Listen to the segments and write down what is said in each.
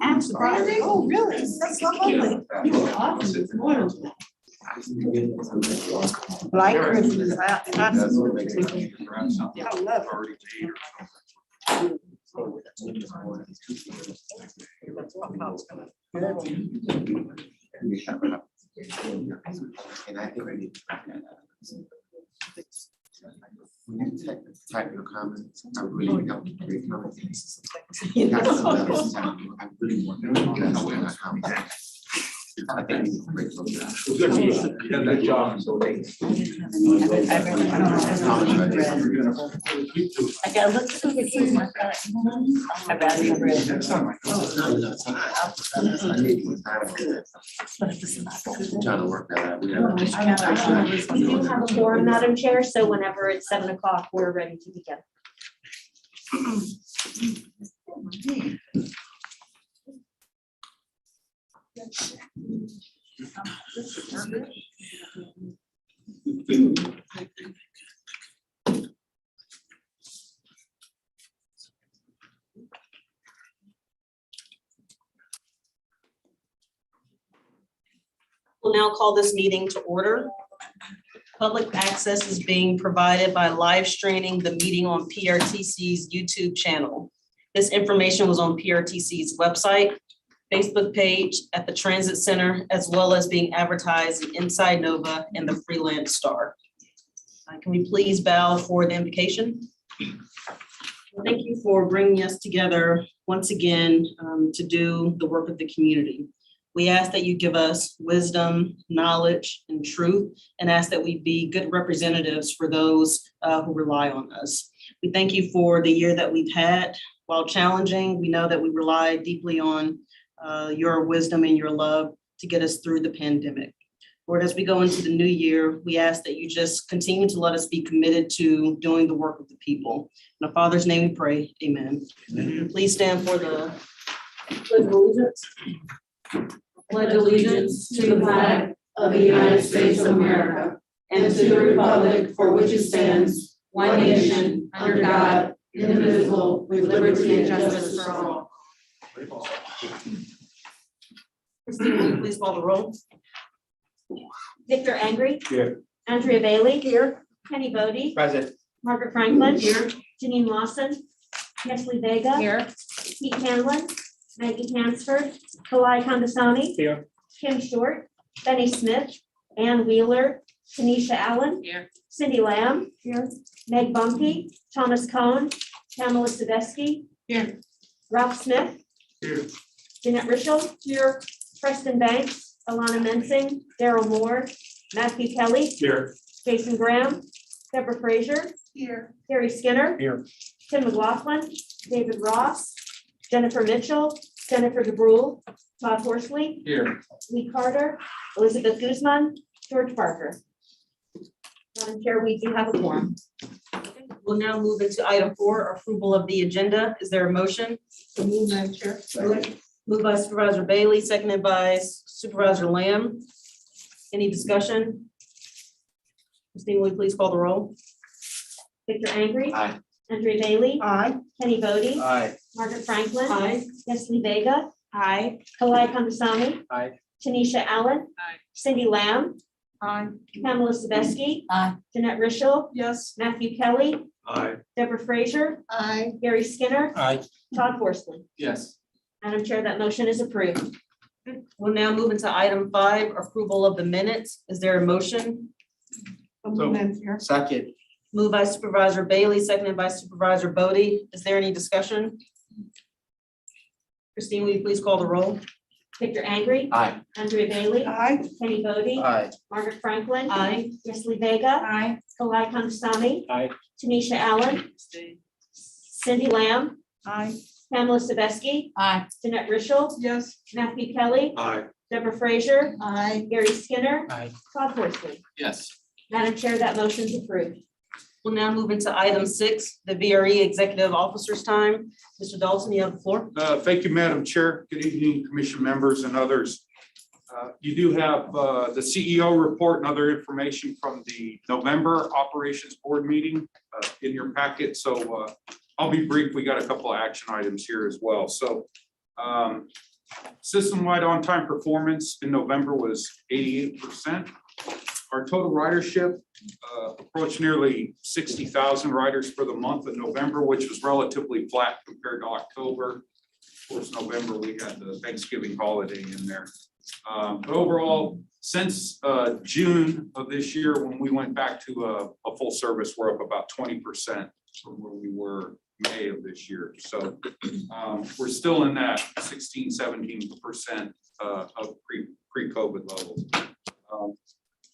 I'm surprised. Oh, really? That's so lovely. Like Christmas. I love And I think we need to when you type your comments, I really help you create comments. I really want to know that's comments. I think you can create those. That job. I gotta look through the keys. I rather have read. I'm trying to work that out. We do have a forum, Madam Chair, so whenever it's 7 o'clock, we're ready to begin. We'll now call this meeting to order. Public access is being provided by live streaming the meeting on PRTC's YouTube channel. This information was on PRTC's website, Facebook page, at the Transit Center, as well as being advertised in Inside Nova and the Freelance Star. Can we please bow for the invocation? Thank you for bringing us together once again to do the work of the community. We ask that you give us wisdom, knowledge, and truth, and ask that we be good representatives for those who rely on us. We thank you for the year that we've had. While challenging, we know that we rely deeply on your wisdom and your love to get us through the pandemic. Lord, as we go into the new year, we ask that you just continue to let us be committed to doing the work of the people. In the Father's name we pray, amen. Please stand for the Pledge of Allegiance. Pledge allegiance to the flag of the United States of America and to the republic for which it stands, one nation, under God, indivisible, with liberty and justice for all. Christine, will you please call the roll? Victor Angry. Here. Andrea Bailey. Here. Kenny Bodie. Present. Margaret Franklin. Here. Janine Lawson. Nestle Vega. Here. Pete Hanlon. Maggie Hansford. Kalai Kandasani. Here. Kim Short. Benny Smith. Ann Wheeler. Tanisha Allen. Here. Cindy Lamb. Here. Meg Bumpy. Thomas Cohn. Pamela Sadesky. Here. Ralph Smith. Here. Jeanette Richel. Here. Preston Banks. Alana Mensing. Daryl Moore. Matthew Kelly. Here. Jason Graham. Deborah Frazier. Here. Gary Skinner. Here. Tim McLaughlin. David Ross. Jennifer Mitchell. Jennifer DeBrule. Todd Horsley. Here. Lee Carter. Elizabeth Guzman. George Parker. Madam Chair, we do have a quorum. We'll now move into item 4, approval of the agenda. Is there a motion? So move, Madam Chair. Moved by Supervisor Bailey, seconded by Supervisor Lamb. Any discussion? Christine, will you please call the roll? Victor Angry. Aye. Andrea Bailey. Aye. Kenny Bodie. Aye. Margaret Franklin. Aye. Nestle Vega. Aye. Kalai Kandasani. Aye. Tanisha Allen. Aye. Cindy Lamb. Aye. Pamela Sadesky. Aye. Jeanette Richel. Yes. Matthew Kelly. Aye. Deborah Frazier. Aye. Gary Skinner. Aye. Todd Horsley. Yes. Madam Chair, that motion is approved. We'll now move into item 5, approval of the minutes. Is there a motion? So move, Madam Chair. Second. Moved by Supervisor Bailey, seconded by Supervisor Bodie. Is there any discussion? Christine, will you please call the roll? Victor Angry, Aye. Andrea Bailey, Aye. Kenny Bodie, Aye. Margaret Franklin, Aye. Wesley Vega, Aye. Kalai Kandasamy, Aye. Tanisha Allen, Cindy Lamb, Aye. Pamela Sabeski, Aye. Jeanette Richel, Yes. Matthew Kelly, Aye. Deborah Frazier, Aye. Gary Skinner, Aye. Todd Horsley. Yes. Madam Chair, that motion is approved. We'll now move into item 6, the VRE Executive Officer's Time. Mr. Dalton, you have the floor. Thank you, Madam Chair. Good evening, Commission members and others. You do have the CEO report and other information from the November Operations Board meeting in your packet. So I'll be brief. We got a couple of action items here as well. So system-wide on-time performance in November was 88%. Our total ridership approached nearly 60,000 riders for the month of November, which was relatively flat compared to October. Of course, November, we had the Thanksgiving holiday in there. But overall, since June of this year, when we went back to a full service, we're up about 20% from where we were May of this year. So we're still in that 16, 17% of pre-COVID levels.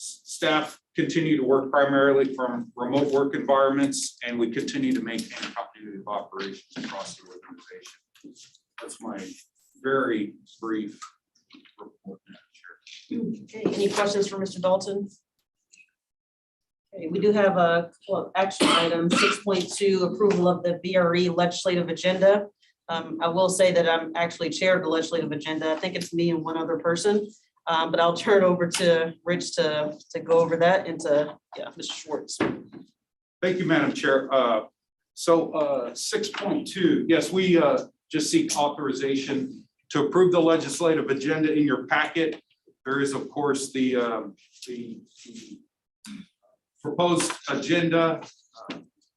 Staff continue to work primarily from remote work environments, and we continue to maintain continuity of operations across the organization. That's my very brief report, Madam Chair. Okay, any questions for Mr. Dalton? Okay, we do have a action item 6.2, approval of the VRE legislative agenda. I will say that I'm actually chair of the legislative agenda. I think it's me and one other person. But I'll turn over to Rich to go over that and to, Mr. Schwartz. Thank you, Madam Chair. So 6.2, yes, we just seek authorization to approve the legislative agenda in your packet. There is, of course, the proposed agenda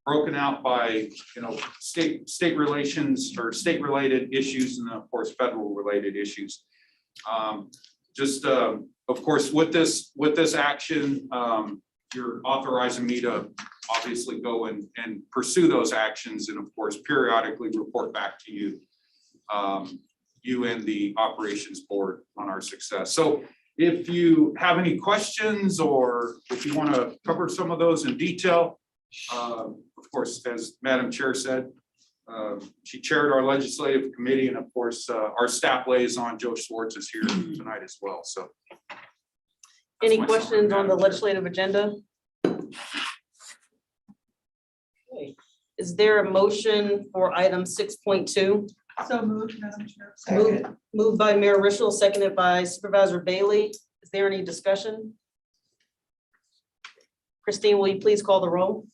broken out by, state relations or state related issues, and of course, federal related issues. Of course, with this action, you're authorizing me to obviously go and pursue those actions, and of course, periodically report back to you, you and the operations board on our success. So if you have any questions, or if you want to cover some of those in detail, of course, as Madam Chair said, she chaired our legislative committee, and of course, our staff liaison, Joe Schwartz, is here tonight as well. So, Any questions on the legislative agenda? Okay. Is there a motion for item 6.2? So moved, Madam Chair. Moved by Mayor Richel, seconded by Supervisor Bailey. Is there any discussion? Christine, will you please call the roll?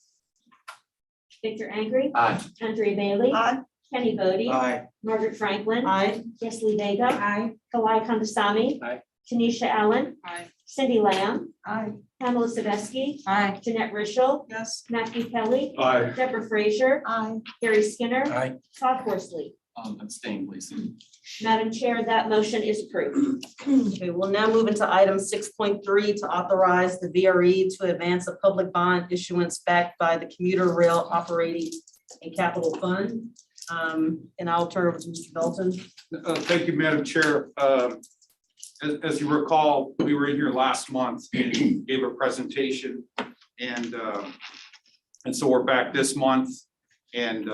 Victor Angry, Aye. Andrea Bailey, Aye. Kenny Bodie, Aye. Margaret Franklin, Aye. Wesley Vega, Aye. Kalai Kandasamy, Aye. Tanisha Allen, Aye. Cindy Lamb, Aye. Pamela Sabeski, Aye. Jeanette Richel, Yes. Matthew Kelly, Aye. Deborah Frazier, Aye. Gary Skinner, Aye. Todd Horsley. Abstain, please. Madam Chair, that motion is approved. Okay, we'll now move into item 6.3 to authorize the VRE to advance a public bond issuance backed by the Commuter Rail Operating and Capital Fund. And I'll turn over to Mr. Dalton. Thank you, Madam Chair. As you recall, we were in here last month and gave a presentation, and so we're back this month, and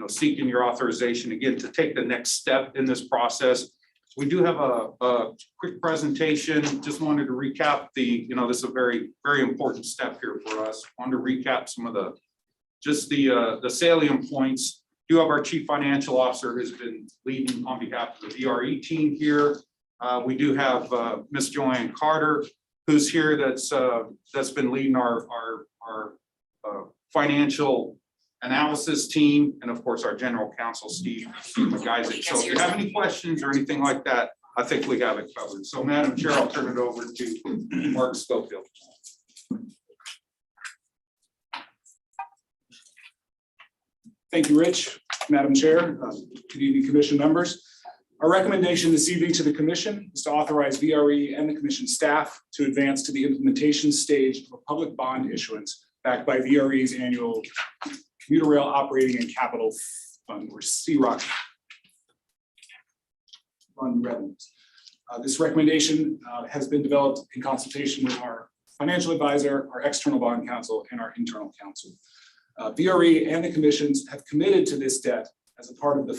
seeking your authorization again to take the next step in this process. We do have a quick presentation. Just wanted to recap this is a very, very important step here for us. Wanted to recap some of the salient points. Do have our Chief Financial Officer who's been leading on behalf of the VRE team here. We do have Ms. Joanne Carter, who's here, that's been leading our financial analysis team, and of course, our general counsel, Steve McIsaac. So if you have any questions or anything like that, I think we have it covered. So Madam Chair, I'll turn it over to Mark Schofield. Thank you, Rich. Madam Chair, good evening, Commission members. Our recommendation this evening to the Commission is to authorize VRE and the Commission staff to advance to the implementation stage of a public bond issuance backed by VRE's annual Commuter Rail Operating and Capital Fund, or CROC fund revenues. This recommendation has been developed in consultation with our financial advisor, our external bond counsel, and our internal counsel. VRE and the commissions have committed to this debt as a part of the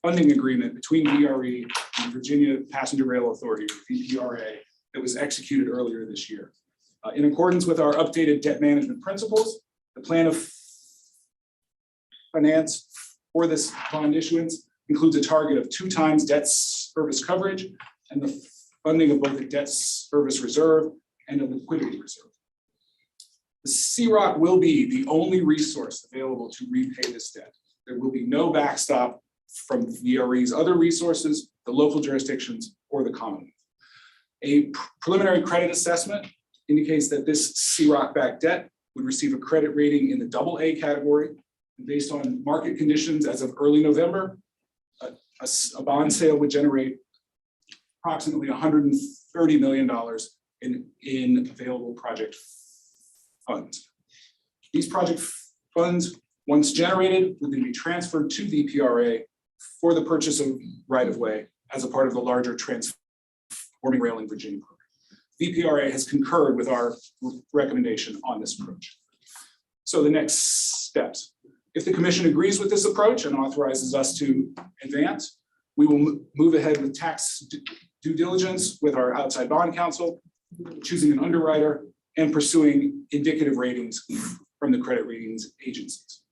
funding agreement between VRE and Virginia Passenger Rail Authority, VPRA, that was executed earlier this year. In accordance with our updated debt management principles, the plan of finance for this bond issuance includes a target of 2 times debt service coverage and the funding of both a debt service reserve and a liquidity reserve. The CROC will be the only resource available to repay this debt. There will be no backstop from VRE's other resources, the local jurisdictions, or the Commonwealth. A preliminary credit assessment indicates that this CROC-backed debt would receive a credit rating in the AA category. And based on market conditions as of early November, a bond sale would generate approximately $130 million in available project funds. These project funds, once generated, would then be transferred to VPRA for the purchase of right-of-way as a part of the larger Transforming Rail in Virginia program. VPRA has concurred with our recommendation on this approach. So the next steps. If the commission agrees with this approach and authorizes us to advance, we will move ahead with tax due diligence with our outside bond counsel, choosing an underwriter, and pursuing indicative ratings from the credit ratings agencies.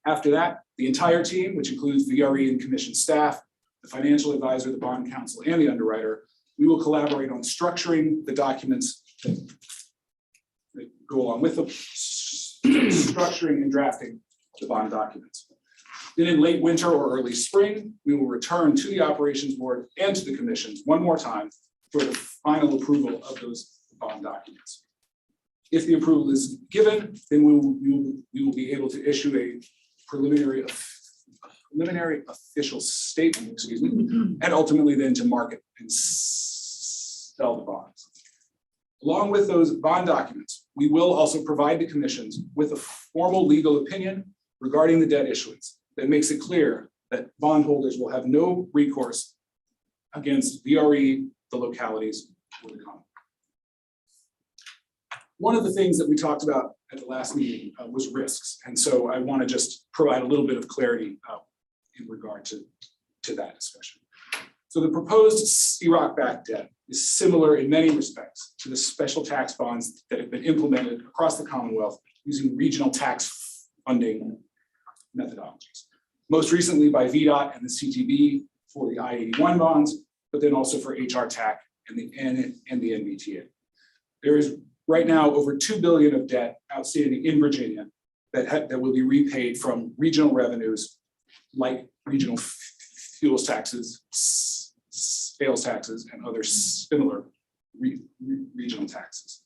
After that, the entire team, which includes VRE and commission staff, the financial advisor, the bond counsel, and the underwriter, we will collaborate on structuring the documents that go along with the structuring and drafting the bond documents. Then in late winter or early spring, we will return to the operations board and to the commissions one more time for the final approval of those bond documents. If the approval is given, then we will be able to issue a preliminary official statement, excuse me, and ultimately then to market and sell the bonds. Along with those bond documents, we will also provide the commissions with a formal legal opinion regarding the debt issuance that makes it clear that bondholders will have no recourse against VRE, the localities, or the county. One of the things that we talked about at the last meeting was risks. And so I want to just provide a little bit of clarity in regard to that discussion. So the proposed CROC-backed debt is similar in many respects to the special tax bonds that have been implemented across the Commonwealth using regional tax funding methodologies. Most recently by VDOT and the CTB for the I-81 bonds, but then also for HR TAC and the NVTA. There is right now over $2 billion of debt outstanding in Virginia that will be repaid from regional revenues like regional fuels taxes, sales taxes, and other similar regional taxes.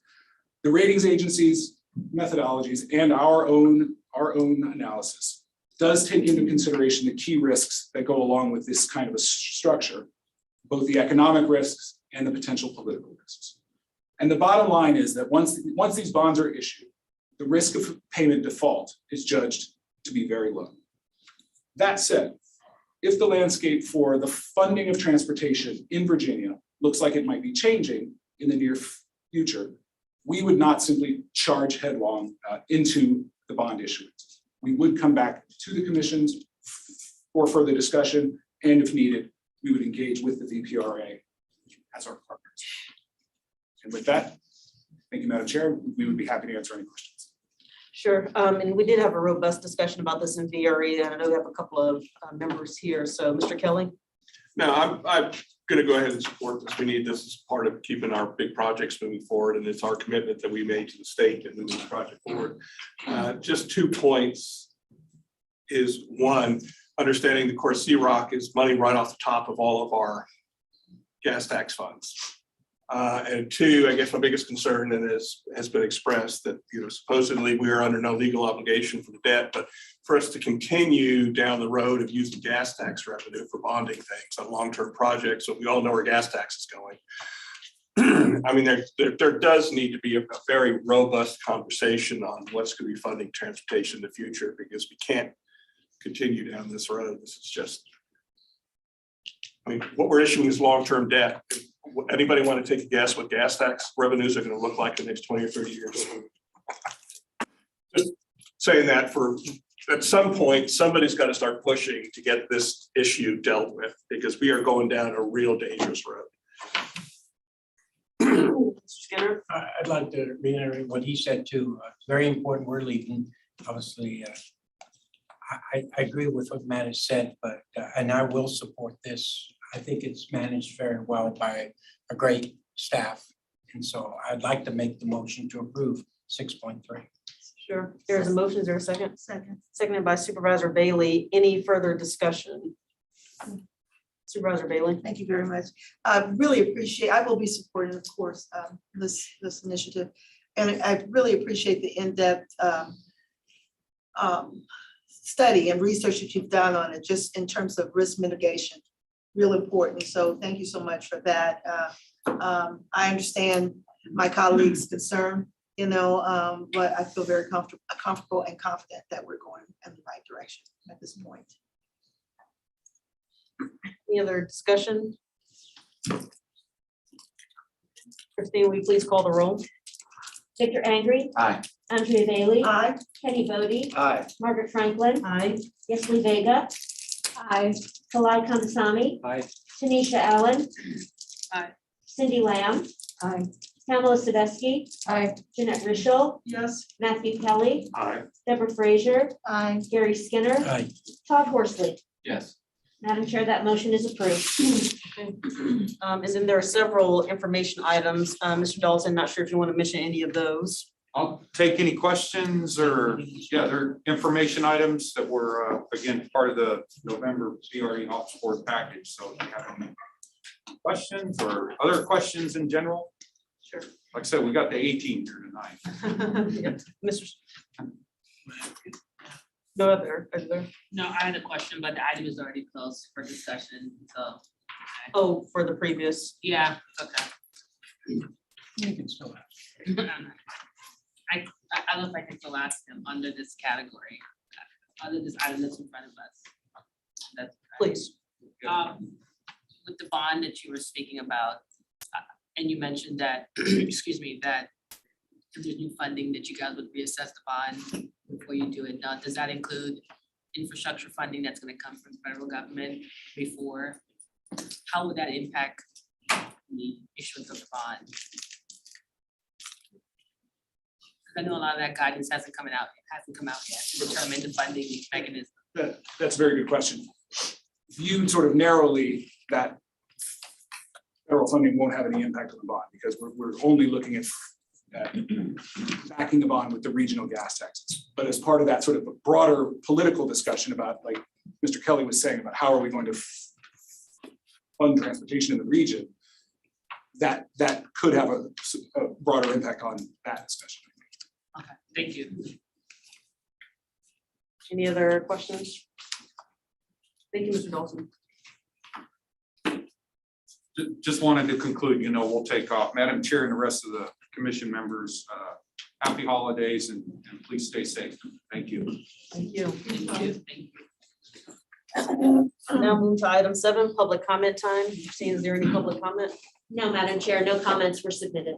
The ratings agencies, methodologies, and our own analysis does take into consideration the key risks that go along with this kind of a structure, both the economic risks and the potential political risks. And the bottom line is that once these bonds are issued, the risk of payment default is judged to be very low. That said, if the landscape for the funding of transportation in Virginia looks like it might be changing in the near future, we would not simply charge headlong into the bond issuance. We would come back to the commissions for further discussion, and if needed, we would engage with the VPRA as our partners. And with that, thank you, Madam Chair. We would be happy to answer any questions. Sure, and we did have a robust discussion about this in VRE, and I know we have a couple of members here. So, Mr. Kelly? No, I'm going to go ahead and support this. We need this as part of keeping our big projects moving forward, and it's our commitment that we made to the state to move this project forward. Just 2 points is one, understanding the core CROC is money right off the top of all of our gas tax funds. And 2, I guess my biggest concern that has been expressed that, supposedly we are under no legal obligation for the debt, but for us to continue down the road of using gas tax revenue for bonding things on long-term projects, so we all know where gas tax is going. I mean, there does need to be a very robust conversation on what's going to be funding transportation in the future, because we can't continue down this road. This is just I mean, what we're issuing is long-term debt. Anybody want to take a guess what gas tax revenues are going to look like in the next 20 or 30 years? Just saying that for, at some point, somebody's got to start pushing to get this issue dealt with, because we are going down a real dangerous road. Mr. Skinner? I'd like to reiterate what he said too. It's very important. We're leaving, obviously. I agree with what Matt has said, but, and I will support this. I think it's managed very well by a great staff. And so I'd like to make the motion to approve 6.3. Sure. There's a motion. Is there a second? Second. Seconded by Supervisor Bailey. Any further discussion? Supervisor Bailey? Thank you very much. I really appreciate, I will be supporting, of course, this initiative. And I really appreciate the in-depth study and research that you've done on it, just in terms of risk mitigation, real important. So thank you so much for that. I understand my colleagues' concern, but I feel very comfortable and confident that we're going in the right direction at this point. Any other discussion? Christine, will you please call the roll? Victor Angry, Aye. Andrea Bailey, Aye. Kenny Bodie, Aye. Margaret Franklin, Aye. Yesley Vega, Aye. Kalai Kandasamy, Aye. Tanisha Allen, Aye. Cindy Lamb, Aye. Pamela Sadowski, Aye. Jeanette Rischel, Yes. Matthew Kelly, Aye. Deborah Frazier, Aye. Gary Skinner, Aye. Todd Horsley. Yes. Madam Chair, that motion is approved. And then there are several information items. Mr. Dalton, not sure if you want to mention any of those. I'll take any questions or, yeah, there are information items that were, again, part of the November CRE Ops Board package. So if you have any questions or other questions in general? Sure. Like I said, we got the 18 here tonight. Yeah. Mr. No other, is there? No, I had a question, but the item is already closed for discussion, so. Oh, for the previous. Yeah, okay. You can still have. I don't know if I can still ask him under this category, under this item that's in front of us. That's Please. with the bond that you were speaking about, and you mentioned that, excuse me, that if there's new funding that you guys would reassess the bond before you do it. Now, does that include infrastructure funding that's gonna come from the federal government before? How would that impact the issuance of the bond? I know a lot of that guidance hasn't come out yet to determine the funding mechanism. That's a very good question. Viewed sort of narrowly, that federal funding won't have any impact on the bond because we're only looking at backing the bond with the regional gas taxes. But as part of that sort of a broader political discussion about, like Mr. Kelly was saying, about how are we going to fund transportation in the region, that could have a broader impact on that discussion. Okay, thank you. Any other questions? Thank you, Mr. Dalton. Just wanted to conclude, we'll take off. Madam Chair and the rest of the commission members, happy holidays and please stay safe. Thank you. Thank you. Thank you. Thank you. Now move to item 7, public comment time. Seeing, is there any public comment? No, Madam Chair, no comments were submitted.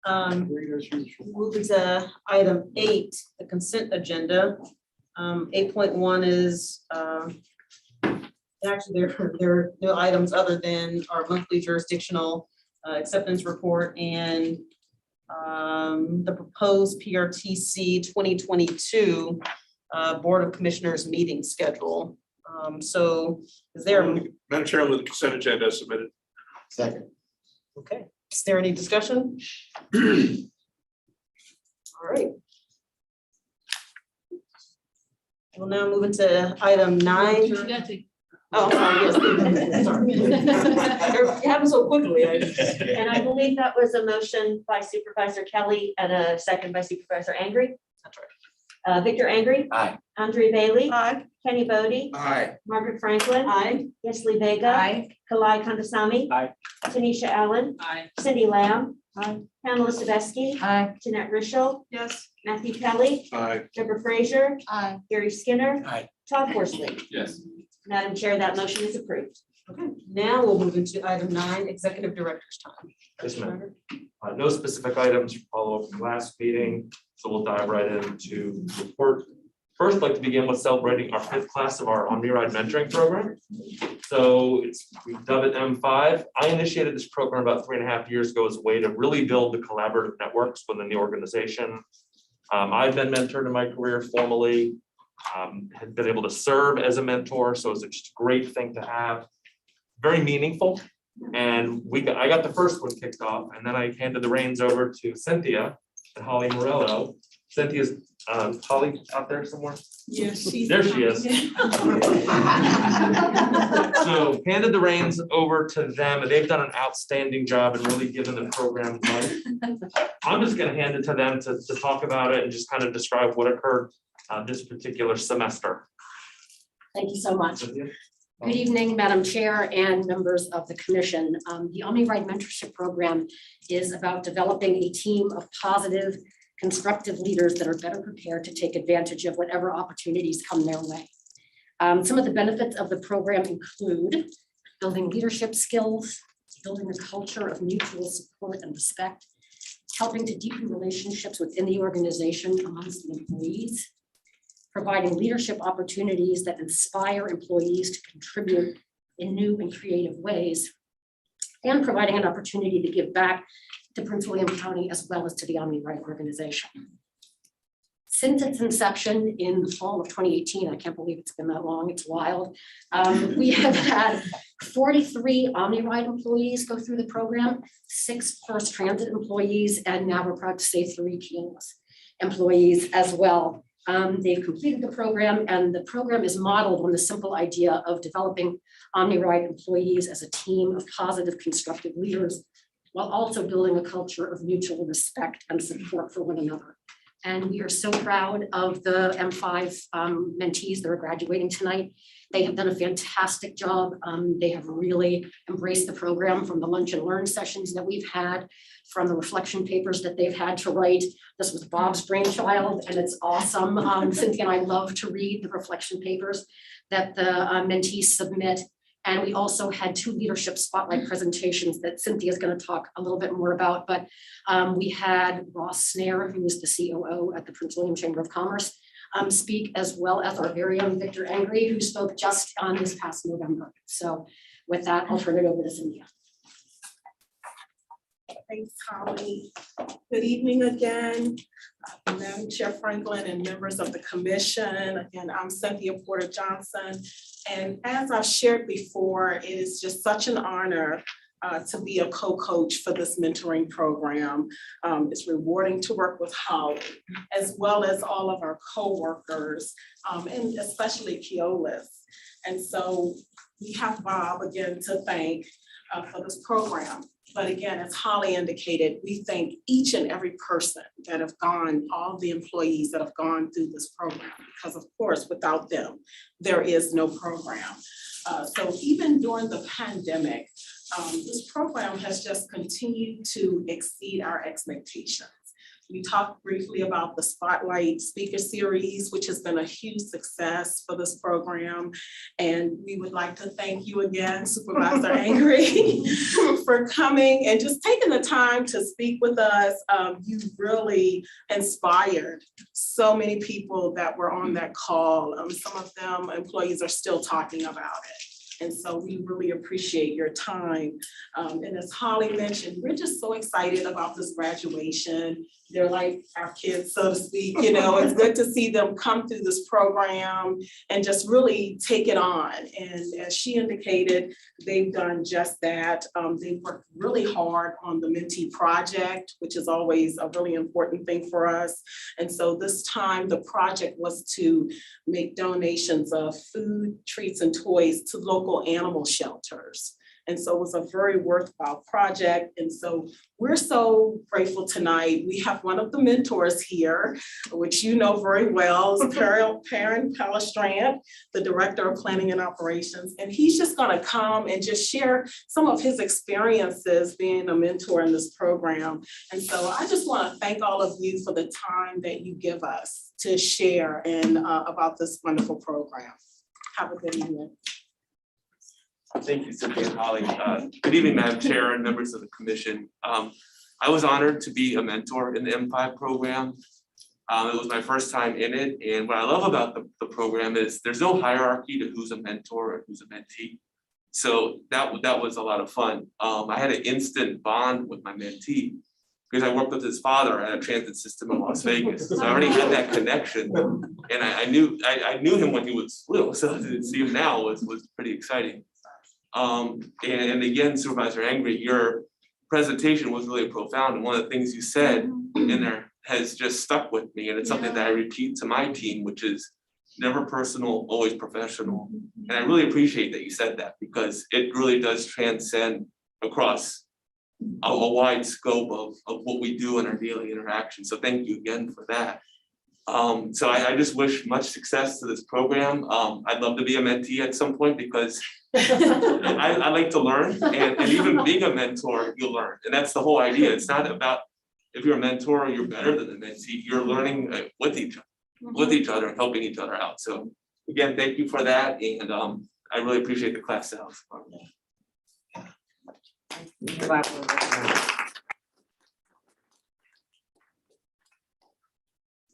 Moving to item 8, the consent agenda. 8.1 is, actually, there are no items other than our monthly jurisdictional acceptance report and the proposed PRTC 2022 Board of Commissioners meeting schedule. So is there, Madam Chair, with the consent agenda as submitted. Second. okay, is there any discussion? All right. We'll now move into item 9. You got to- Oh, I'm sorry, yes. Sorry. It happened so quickly. And I believe that was a motion by Supervisor Kelly and a second by Supervisor Angry. That's right. Victor Angry. Aye. Andrea Bailey. Aye. Kenny Bodie. Aye. Margaret Franklin. Aye. Yesley Vega. Aye. Kalai Kandasamy. Aye. Tanisha Allen. Aye. Cindy Lamb. Aye. Pamela Sadowski. Aye. Jeanette Rischel. Yes. Matthew Kelly. Aye. Deborah Frazier. Aye. Gary Skinner. Aye. Todd Horsley. Yes. Madam Chair, that motion is approved. Okay, now we'll move into item 9, executive director's time. Yes, ma'am. No specific items to follow up from last meeting, so we'll dive right into the report. First, I'd like to begin with celebrating our 5th class of our OmniRide mentoring program. So we dub it M5. I initiated this program about 3.5 years ago as a way to really build the collaborative networks within the organization. I've been mentored in my career formally, had been able to serve as a mentor, so it's just a great thing to have. Very meaningful. And I got the first one kicked off, and then I handed the reins over to Cynthia and Holly Morello. Cynthia's Holly out there somewhere? Yes, There she is. So handed the reins over to them, and they've done an outstanding job in really giving the program life. I'm just gonna hand it to them to talk about it and just kind of describe what occurred this particular semester. Thank you so much. Cynthia? Good evening, Madam Chair and members of the commission. The OmniRide Mentorship Program is about developing a team of positive, constructive leaders that are better prepared to take advantage of whatever opportunities come their way. Some of the benefits of the program include building leadership skills, building a culture of mutual support and respect, helping to deepen relationships within the organization amongst the employees, providing leadership opportunities that inspire employees to contribute in new and creative ways, and providing an opportunity to give back to Prince William County as well as to the OmniRide organization. Since its inception in the fall of 2018, I can't believe it's been that long, it's wild. We have had 43 OmniRide employees go through the program, 6 First Transit employees, and now we're proud to say 3 Keyless employees as well. They've completed the program, and the program is modeled on the simple idea of developing OmniRide employees as a team of positive, constructive leaders, while also building a culture of mutual respect and support for one another. And we are so proud of the M5 mentees that are graduating tonight. They have done a fantastic job. They have really embraced the program, from the lunch and learn sessions that we've had, from the reflection papers that they've had to write. This was Bob's brainchild, and it's awesome. Cynthia and I love to read the reflection papers that the mentees submit. And we also had 2 leadership spotlight presentations that Cynthia is going to talk a little bit more about. But we had Ross Snare, who is the COO at the Prince William Chamber of Commerce, speak, as well as our very own Victor Angry, who spoke just on this past November. So with that, I'll turn it over to Cynthia. Thanks, Holly. Good evening again, Madam Chair Franklin and members of the commission. Again, I'm Cynthia Porter Johnson. And as I've shared before, it is just such an honor to be a co-coach for this mentoring program. It's rewarding to work with Holly, as well as all of our co-workers, and especially Keolis. And so we have Bob again to thank for this program. But again, as Holly indicated, we thank each and every person that have gone, all the employees that have gone through this program, because of course, without them, there is no program. So even during the pandemic, this program has just continued to exceed our expectations. We talked briefly about the Spotlight Speaker Series, which has been a huge success for this program. And we would like to thank you again, Supervisor Angry, for coming and just taking the time to speak with us. You really inspired so many people that were on that call. Some of them, employees, are still talking about it. And so we really appreciate your time. And as Holly mentioned, we're just so excited about this graduation. They're like our kids, so to speak. You know, it's good to see them come through this program and just really take it on. And as she indicated, they've done just that. They've worked really hard on the mentee project, which is always a really important thing for us. And so this time the project was to make donations of food, treats, and toys to local animal shelters. And so it was a very worthwhile project. And so we're so grateful tonight. We have one of the mentors here, which you know very well, is Perrin Palestrant, the Director of Planning and Operations. And he's just gonna come and just share some of his experiences being a mentor in this program. And so I just wanna thank all of you for the time that you give us to share and about this wonderful program. Have a good evening. Thank you, Cynthia and Holly. Good evening, Madam Chair and members of the commission. I was honored to be a mentor in the M5 program. It was my first time in it, and what I love about the program is there's no hierarchy to who's a mentor or who's a mentee. So that was a lot of fun. I had an instant bond with my mentee because I worked with his father at a transit system in Las Vegas. So I already had that connection, and I knew him when he was little. So to see him now was pretty exciting. And again, Supervisor Angry, your presentation was really profound, and one of the things you said in there has just stuck with me, and it's something that I repeat to my team, which is never personal, always professional. And I really appreciate that you said that, because it really does transcend across a wide scope of what we do in our daily interaction. So thank you again for that. So I just wish much success to this program. I'd love to be a mentee at some point, because I like to learn, and even being a mentor, you'll learn. And that's the whole idea. It's not about if you're a mentor, you're better than the mentee. You're learning with each other and helping each other out. So again, thank you for that. And I really appreciate the class health.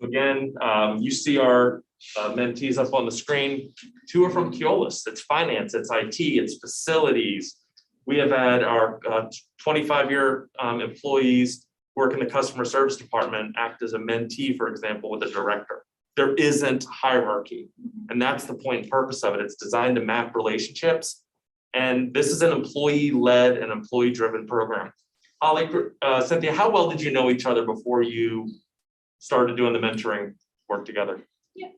Again, you see our mentees up on the screen. 2 are from Keolis. It's finance, it's IT, it's facilities. We have had our 25-year employees work in the customer service department act as a mentee, for example, with a director. There isn't hierarchy, and that's the point and purpose of it. It's designed to map relationships, and this is an employee-led and employee-driven program. Holly, Cynthia, how well did you know each other before you started doing the mentoring work together?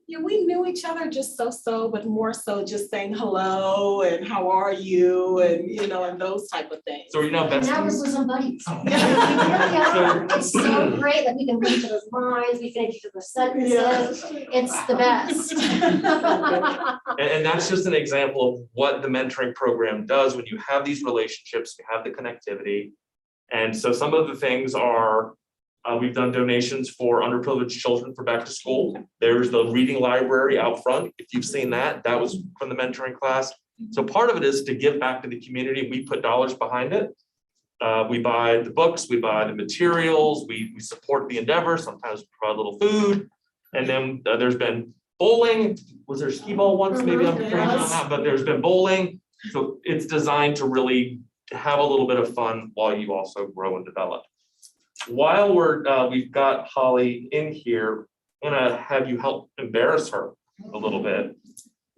Yeah, we knew each other just so, but more so just saying hello and how are you, and and those type of things. So you're now And now we're besties? bosom buddies. We really are. It's so great that we can read each other's minds, we finish each other's sentences. It's the best. And that's just an example of what the mentoring program does when you have these relationships, you have the connectivity. And so some of the things are, we've done donations for underprivileged children for back to school. There's the reading library out front. If you've seen that, that was from the mentoring class. So part of it is to give back to the community. We put dollars behind it. We buy the books, we buy the materials, we support the endeavor, sometimes we provide a little food. And then there's been bowling. Was there skee ball once? Maybe I'm crazy on that, but there's been bowling. So it's designed to really have a little bit of fun while you also grow and develop. While we've got Holly in here, I'm gonna have you help embarrass her a little bit.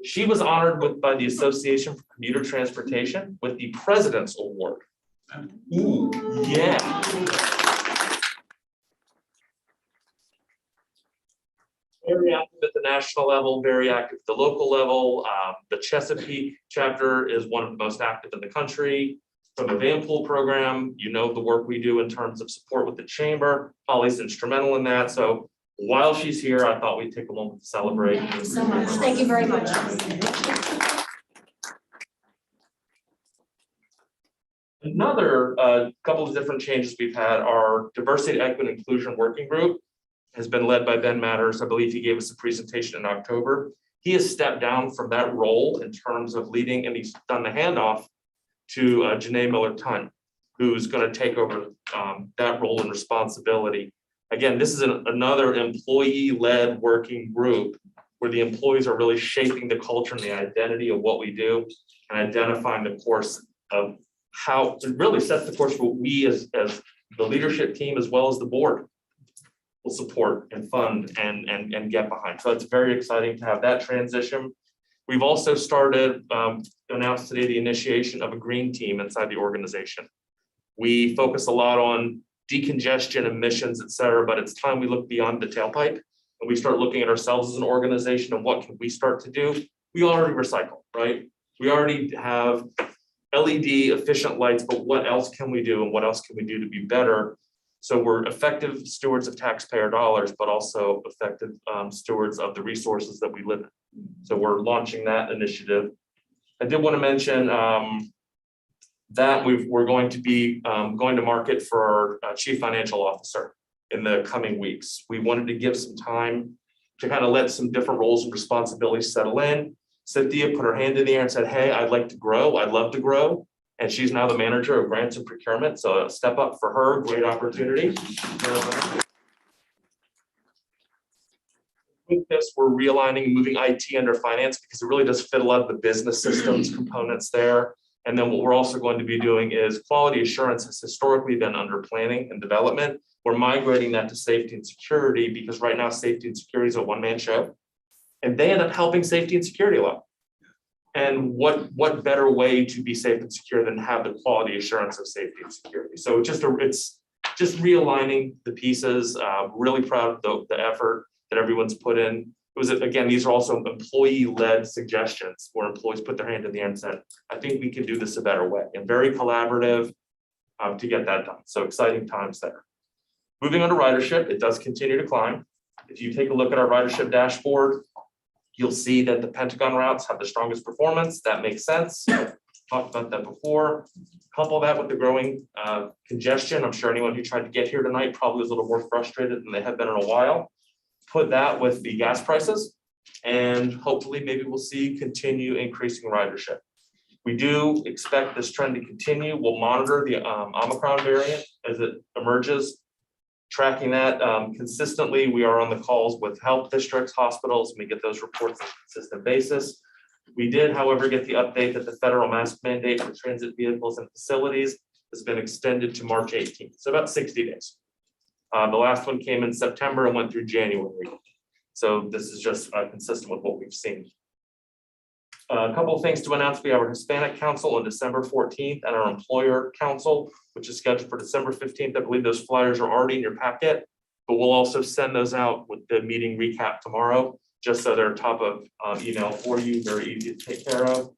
She was honored by the Association for Commuter Transportation with the President's Award. Ooh, yeah. Very active at the national level, very active at the local level. The Chesapeake chapter is one of the most active in the country. From the van pool program, the work we do in terms of support with the chamber. Holly's instrumental in that. So while she's here, I thought we'd take a moment to celebrate. Thank you so much. Thank you very much. Another couple of different changes we've had. Our diversity, equity, and inclusion working group has been led by Ben Matters. I believe he gave us a presentation in October. He has stepped down from that role in terms of leading, and he's done the handoff to Janae Miller-Tunn, who's going to take over that role and responsibility. Again, this is another employee-led working group where the employees are really shaping the culture and the identity of what we do and identifying the course of how it really sets the course for what we as the leadership team as well as the board will support and fund and get behind. So it's very exciting to have that transition. We've also started, announced today the initiation of a green team inside the organization. We focus a lot on decongestion, emissions, et cetera, but it's time we look beyond the tailpipe and we start looking at ourselves as an organization and what can we start to do? We already recycle, right? We already have LED efficient lights, but what else can we do and what else can we do to be better? So we're effective stewards of taxpayer dollars, but also effective stewards of the resources that we live in. So we're launching that initiative. I did want to mention that we're going to be going to market for our chief financial officer in the coming weeks. We wanted to give some time to kind of let some different roles and responsibilities settle in. Cynthia put her hand in the air and said, hey, I'd like to grow, I'd love to grow. And she's now the manager of grants and procurement, so a step up for her, great opportunity. With this, we're realigning and moving IT under finance because it really does fit a lot of the business systems components there. And then what we're also going to be doing is quality assurance has historically been under planning and development. We're migrating that to safety and security because right now safety and security is a one-man show. And they end up helping safety and security law. And what better way to be safe and secure than have the quality assurance of safety and security? So it's just realigning the pieces. Really proud of the effort that everyone's put in. It was, again, these are also employee-led suggestions where employees put their hand in the air and said, I think we can do this a better way, and very collaborative to get that done. So exciting times there. Moving on to ridership, it does continue to climb. If you take a look at our ridership dashboard, you'll see that the Pentagon routes have the strongest performance. That makes sense. Talked about that before. Couple that with the growing congestion. I'm sure anyone who tried to get here tonight probably was a little more frustrated than they have been in a while. Put that with the gas prices, and hopefully maybe we'll see continue increasing ridership. We do expect this trend to continue. We'll monitor the Omicron variant as it emerges, tracking that consistently. We are on the calls with health districts, hospitals, and we get those reports on a consistent basis. We did, however, get the update that the federal mask mandate for transit vehicles and facilities has been extended to March 18th, so about 60 days. The last one came in September and went through January. So this is just consistent with what we've seen. A couple of things to announce. We have our Hispanic Council on December 14th and our Employer Council, which is scheduled for December 15th. I believe those flyers are already in your packet, but we'll also send those out with the meeting recap tomorrow, just so they're top of email for you, very easy to take care of.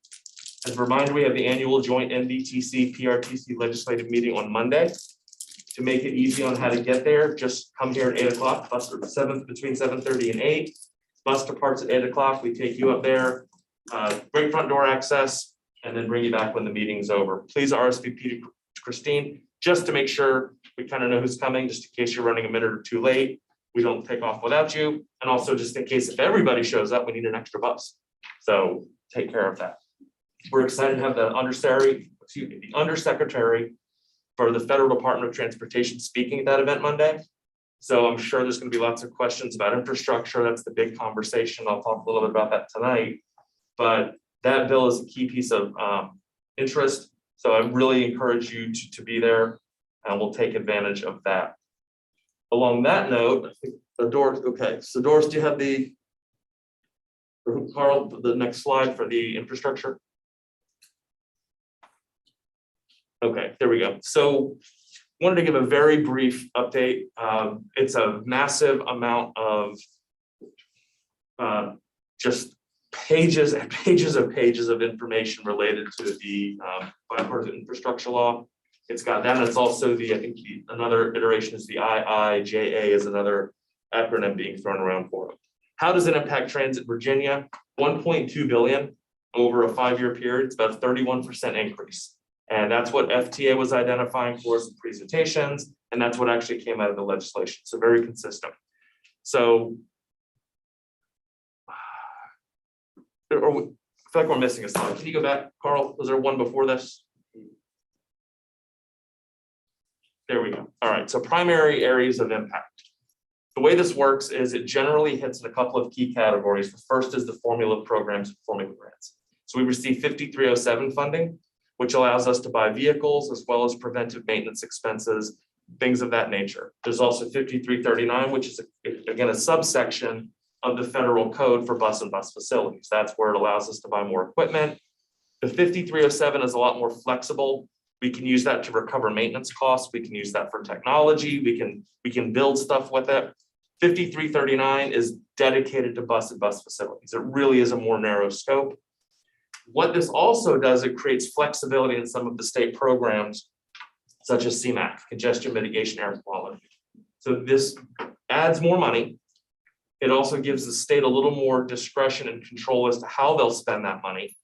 As a reminder, we have the annual joint NDTC PRTC legislative meeting on Monday. To make it easy on how to get there, just come here at 8 o'clock, bus to between 7:30 and 8. Bus departs at 8 o'clock, we take you up there, great front door access, and then bring you back when the meeting's over. Please RSVP to Christine, just to make sure we kind of know who's coming, just in case you're running a minute or two late. We don't take off without you. And also just in case if everybody shows up, we need an extra bus. So take care of that. We're excited to have the undersecretary for the Federal Department of Transportation speaking at that event Monday. So I'm sure there's going to be lots of questions about infrastructure. That's the big conversation. I'll talk a little bit about that tonight. But that bill is a key piece of interest. So I really encourage you to be there, and we'll take advantage of that. Along that note, I think the Doris, okay. So Doris, do you have Carl, the next slide for the infrastructure? Okay, there we go. So wanted to give a very brief update. It's a massive amount of just pages and pages of information related to the Bipartisan Infrastructure Law. It's got that, and it's also I think another iteration is the IIJA is another acronym being thrown around for it. How does it impact Transit Virginia? 1.2 billion over a 5-year period. It's about a 31% increase. And that's what FTA was identifying for some presentations, and that's what actually came out of the legislation. So very consistent. So I feel like we're missing a slide. Can you go back, Carl? Was there one before this? There we go. All right, so primary areas of impact. The way this works is it generally hits in a couple of key categories. The first is the formula programs and formula grants. So we receive 5307 funding, which allows us to buy vehicles as well as preventive maintenance expenses, things of that nature. There's also 5339, which is again a subsection of the federal code for bus and bus facilities. That's where it allows us to buy more equipment. The 5307 is a lot more flexible. We can use that to recover maintenance costs. We can use that for technology. We can build stuff with it. 5339 is dedicated to bus and bus facilities. It really is a more narrow scope. What this also does, it creates flexibility in some of the state programs, such as CMAQ, Congestion Mitigation Air Quality. So this adds more money. It also gives the state a little more discretion and control as to how they'll spend that money.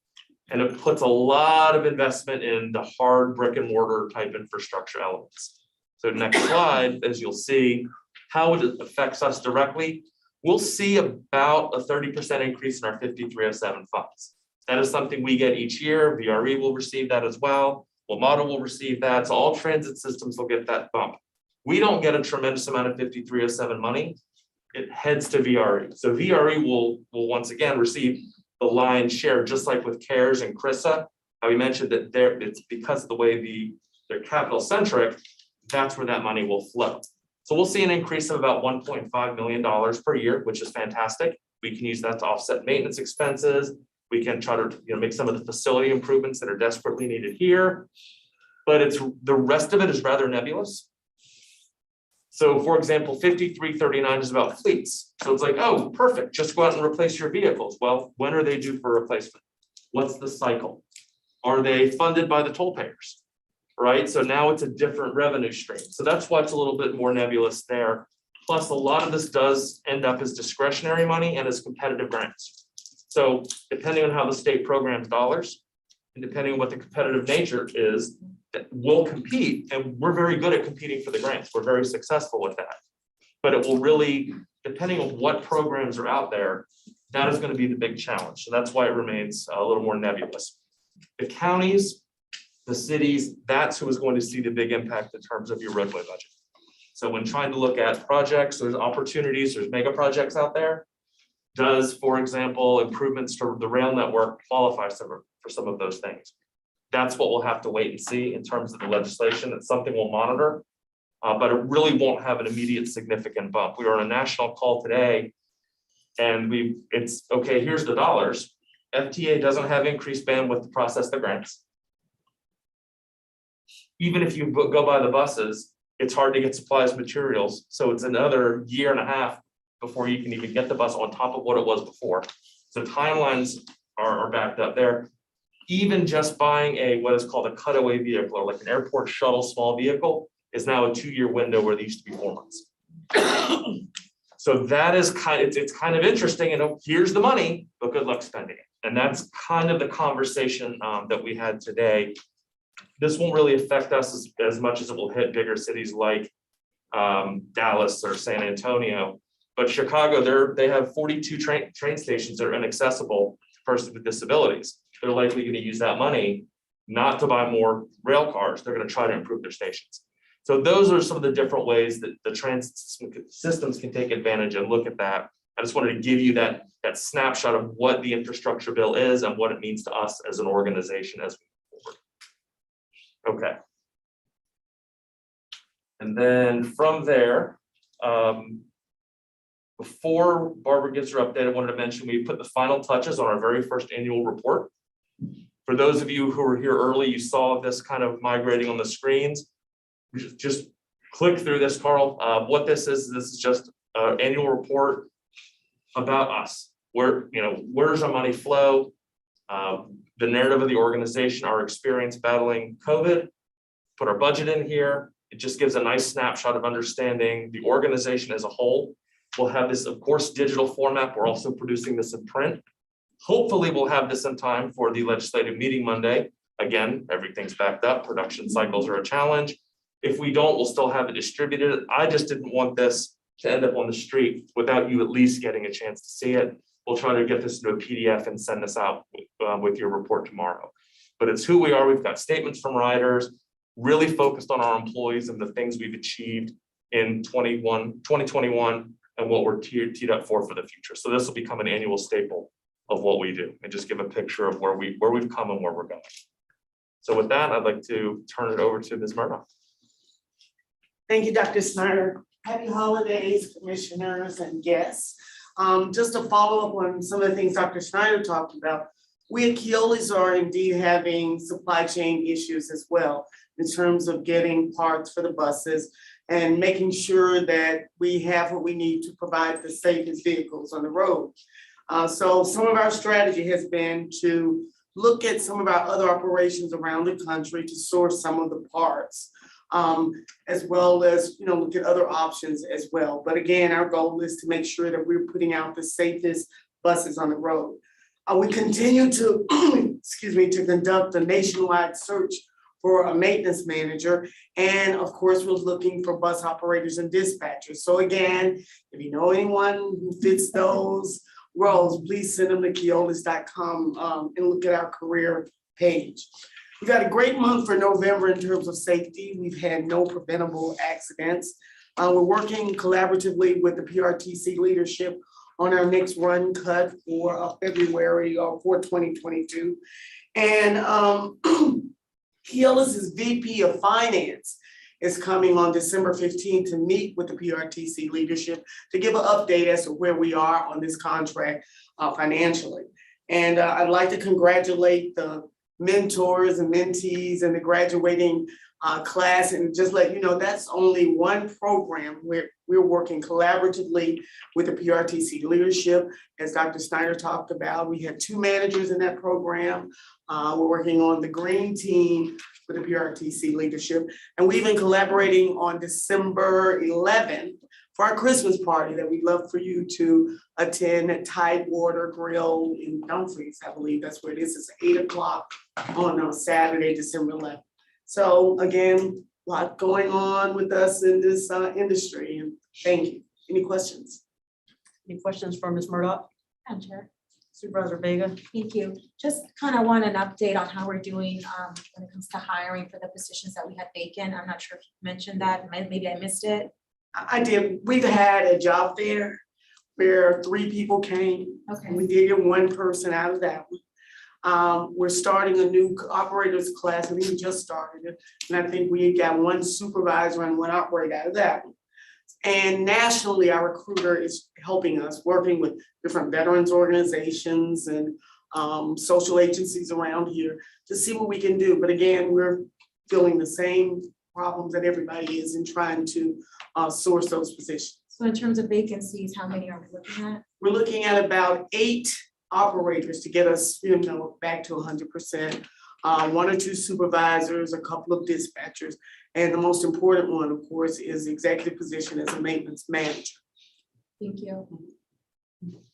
And it puts a lot of investment in the hard brick and mortar type infrastructure elements. So next slide, as you'll see, how it affects us directly, we'll see about a 30% increase in our 5307 funds. That is something we get each year. VRE will receive that as well. WMATA will receive that. So all transit systems will get that bump. We don't get a tremendous amount of 5307 money. It heads to VRE. So VRE will once again receive the lion's share, just like with CARES and CRISA. We mentioned that it's because of the way they're capital centric, that's where that money will flow. So we'll see an increase of about $1.5 million per year, which is fantastic. We can use that to offset maintenance expenses. We can try to make some of the facility improvements that are desperately needed here. But the rest of it is rather nebulous. So for example, 5339 is about fleets. So it's like, oh, perfect, just go out and replace your vehicles. Well, when are they due for replacement? What's the cycle? Are they funded by the toll payers? Right, so now it's a different revenue stream. So that's why it's a little bit more nebulous there. Plus, a lot of this does end up as discretionary money and as competitive grants. So depending on how the state programs dollars, and depending on what the competitive nature is, we'll compete, and we're very good at competing for the grants. We're very successful with that. But it will really, depending on what programs are out there, that is going to be the big challenge. So that's why it remains a little more nebulous. The counties, the cities, that's who is going to see the big impact in terms of your roadway budget. So when trying to look at projects, there's opportunities, there's mega projects out there. Does, for example, improvements to the rail network qualify for some of those things? That's what we'll have to wait and see in terms of the legislation. It's something we'll monitor, but it really won't have an immediate significant bump. We were on a national call today, and it's okay, here's the dollars. FTA doesn't have increased bandwidth to process the grants. Even if you go buy the buses, it's hard to get supplies, materials. So it's another year and a half before you can even get the bus on top of what it was before. So timelines are backed up there. Even just buying what is called a cutaway vehicle, or like an airport shuttle small vehicle, is now a 2-year window where they used to be 4 months. So that is it's kind of interesting, and here's the money, but good luck spending it. And that's kind of the conversation that we had today. This won't really affect us as much as it will hit bigger cities like Dallas or San Antonio. But Chicago, they have 42 train stations that are inaccessible to persons with disabilities. They're likely going to use that money not to buy more rail cars. They're going to try to improve their stations. So those are some of the different ways that the transit systems can take advantage and look at that. I just wanted to give you that snapshot of what the infrastructure bill is and what it means to us as an organization as we move forward. Okay. And then from there, before Barbara gives her update, I wanted to mention we put the final touches on our very first annual report. For those of you who were here early, you saw this kind of migrating on the screens. Just click through this, Carl. What this is just an annual report about us. Where does our money flow? The narrative of the organization, our experience battling COVID. Put our budget in here. It just gives a nice snapshot of understanding the organization as a whole. We'll have this, of course, digital format. We're also producing this in print. Hopefully we'll have this in time for the legislative meeting Monday. Again, everything's backed up. Production cycles are a challenge. If we don't, we'll still have it distributed. I just didn't want this to end up on the street without you at least getting a chance to see it. We'll try to get this into a PDF and send this out with your report tomorrow. But it's who we are. We've got statements from riders, really focused on our employees and the things we've achieved in 2021 and what we're teed up for the future. So this will become an annual staple of what we do and just give a picture of where we've come and where we're going. So with that, I'd like to turn it over to Ms. Murdoch. Thank you, Dr. Snyder. Happy holidays, commissioners and guests. Just to follow up on some of the things Dr. Snyder talked about, we at Keolis are indeed having supply chain issues as well in terms of getting parts for the buses and making sure that we have what we need to provide the safest vehicles on the road. So some of our strategy has been to look at some of our other operations around the country to source some of the parts, as well as look at other options as well. But again, our goal is to make sure that we're putting out the safest buses on the road. We continue to, to conduct a nationwide search for a maintenance manager. And of course, we're looking for bus operators and dispatchers. So again, if you know anyone who fits those roles, please send them to keolis.com and look at our career page. We got a great month for November in terms of safety. We've had no preventable accidents. We're working collaboratively with the PRTC leadership on our next run cut for February for 2022. And Keolis's VP of Finance is coming on December 15th to meet with the PRTC leadership to give an update as to where we are on this contract financially. And I'd like to congratulate the mentors and mentees and the graduating class, and just let you know that's only one program where we're working collaboratively with the PRTC leadership. As Dr. Snyder talked about, we had 2 managers in that program. We're working on the green team with the PRTC leadership, and we've been collaborating on December 11th for our Christmas party that we'd love for you to attend at Tidewater Grill in Dumfries. I believe that's where it is. It's 8 o'clock on Saturday, December 11th. So again, a lot going on with us in this industry, and thank you. Any questions? Any questions for Ms. Murdoch? Madam Chair. Supervisor Vega? Thank you. Just kind of want an update on how we're doing when it comes to hiring for the positions that we had vacant. I'm not sure if you mentioned that, maybe I missed it. I did. We've had a job fair where 3 people came. Okay. We did get 1 person out of that one. We're starting a new operators class, and we just started it. And I think we got 1 supervisor and 1 operator out of that one. And nationally, our recruiter is helping us, working with different veterans organizations and social agencies around here to see what we can do. But again, we're feeling the same problems that everybody is in trying to source those positions. So in terms of vacancies, how many are we looking at? We're looking at about 8 operators to get us, back to 100%. 1 or 2 supervisors, a couple of dispatchers, and the most important one, of course, is the executive position as a maintenance manager. Thank you.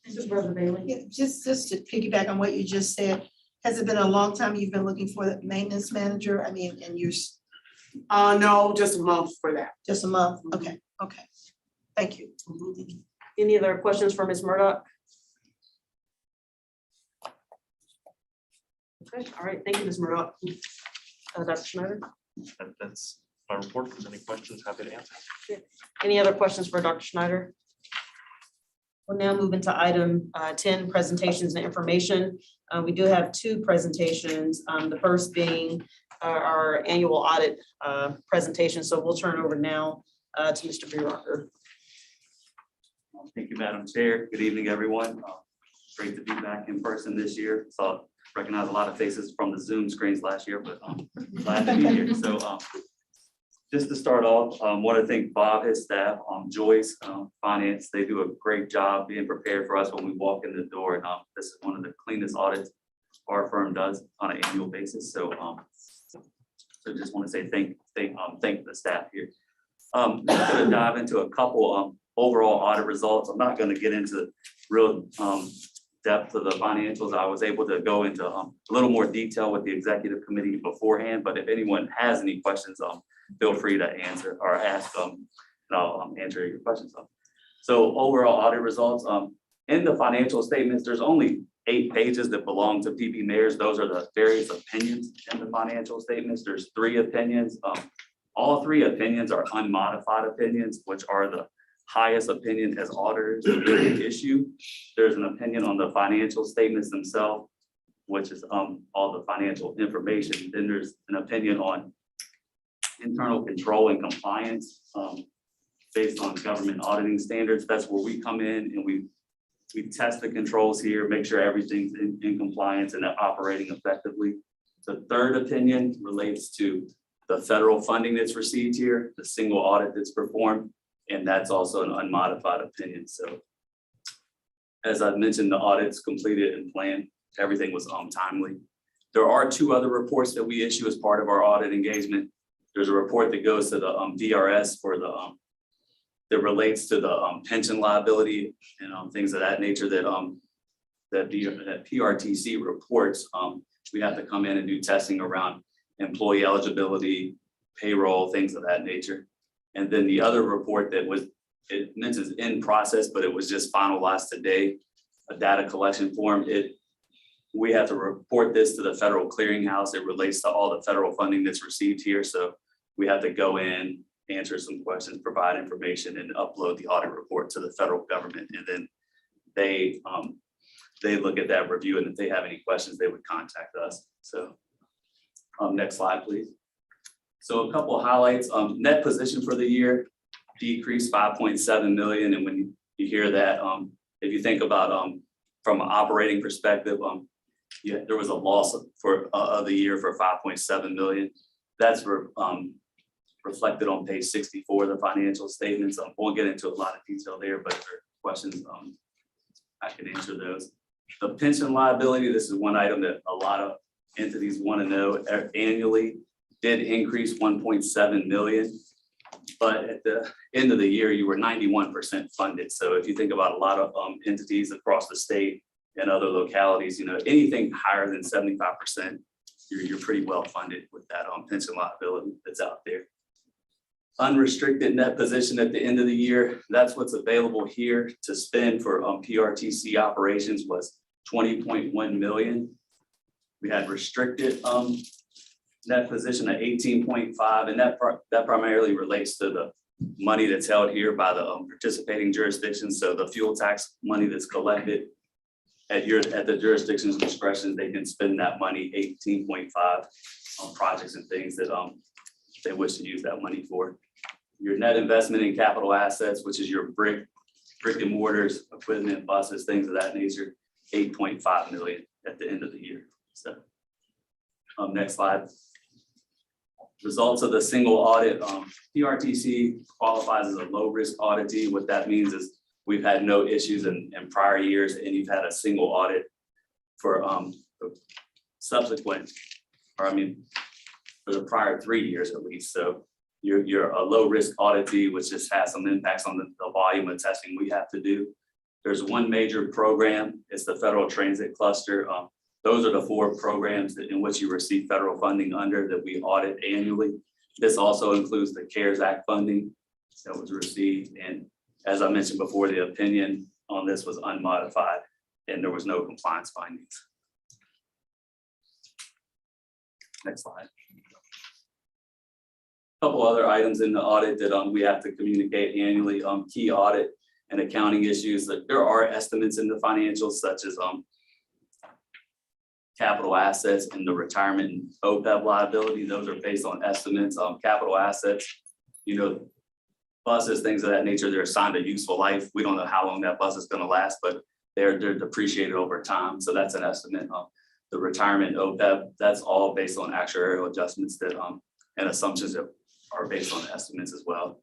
Supervisor Bailey? Yeah, just to piggyback on what you just said, has it been a long time you've been looking for the maintenance manager? I mean, and you're No, just a month for that. just a month? Okay, okay. Thank you. Any other questions for Ms. Murdoch? Okay, all right, thank you, Ms. Murdoch. Dr. Schneider? That's my report. If there's any questions, happy to answer. Any other questions for Dr. Schneider? We'll now move into item 10, presentations and information. We do have 2 presentations, the first being our annual audit presentation. So we'll turn over now to Mr. Beerocker. Thank you, Madam Chair. Good evening, everyone. Great to be back in person this year. So recognize a lot of faces from the Zoom screens last year, but glad to be here. So just to start off, want to thank Bob, his staff, Joyce, Finance. They do a great job being prepared for us when we walk in the door. And this is one of the cleanest audits our firm does on an annual basis. So just want to say thank the staff here. I'm going to dive into a couple overall audit results. I'm not going to get into real depth of the financials. I was able to go into a little more detail with the executive committee beforehand, but if anyone has any questions, feel free to answer or ask them, and I'll answer your questions. So overall audit results, in the financial statements, there's only 8 pages that belong to PP mayors. Those are the various opinions in the financial statements. There's 3 opinions. All 3 opinions are unmodified opinions, which are the highest opinion as auditors issue. There's an opinion on the financial statements themselves, which is all the financial information. Then there's an opinion on internal control and compliance based on government auditing standards. That's where we come in and we test the controls here, make sure everything's in compliance and they're operating effectively. The 3rd opinion relates to the federal funding that's received here, the single audit that's performed, and that's also an unmodified opinion. So as I mentioned, the audit's completed and planned. Everything was timely. There are 2 other reports that we issue as part of our audit engagement. There's a report that goes to the DRS for the that relates to the pension liability and things of that nature that PRTC reports. We have to come in and do testing around employee eligibility, payroll, things of that nature. And then the other report that it mentions in process, but it was just finalized today, a data collection form. We have to report this to the federal clearinghouse. It relates to all the federal funding that's received here. So we have to go in, answer some questions, provide information, and upload the audit report to the federal government. And then they look at that review, and if they have any questions, they would contact us. So next slide, please. So a couple of highlights. Net position for the year decreased 5.7 million. And when you hear that, if you think about from an operating perspective, there was a loss for of the year for 5.7 million. That's reflected on page 64 of the financial statements. I won't get into a lot of detail there, but if there are questions, I can answer those. The pension liability, this is one item that a lot of entities want to know. Annually did increase 1.7 million, but at the end of the year, you were 91% funded. So if you think about a lot of entities across the state and other localities, anything higher than 75%, you're pretty well funded with that pension liability that's out there. Unrestricted net position at the end of the year, that's what's available here to spend for PRTC operations was 20.1 million. We had restricted net position at 18.5, and that primarily relates to the money that's held here by the participating jurisdictions. So the fuel tax money that's collected at the jurisdiction's discretion, they can spend that money 18.5 on projects and things that they wish to use that money for. Your net investment in capital assets, which is your brick and mortars, equipment, buses, things of that nature, 8.5 million at the end of the year. So next slide. Results of the single audit. PRTC qualifies as a low risk auditee. What that means is we've had no issues in prior years, and you've had a single audit for subsequent, or for the prior 3 years at least. So you're a low risk auditee, which just has some impacts on the volume of testing we have to do. There's one major program, it's the Federal Transit Cluster. Those are the 4 programs in which you receive federal funding under that we audit annually. This also includes the CARES Act funding that was received. And as I mentioned before, the opinion on this was unmodified and there was no compliance findings. Next slide. A couple other items in the audit that we have to communicate annually. Key audit and accounting issues. That there are estimates in the financials, such as capital assets and the retirement and OPEB liability. Those are based on estimates. Capital assets, buses, things of that nature, they're assigned a useful life. We don't know how long that bus is going to last, but they're depreciated over time. So that's an estimate. The retirement OPEB, that's all based on actuarial adjustments that and assumptions that are based on estimates as well.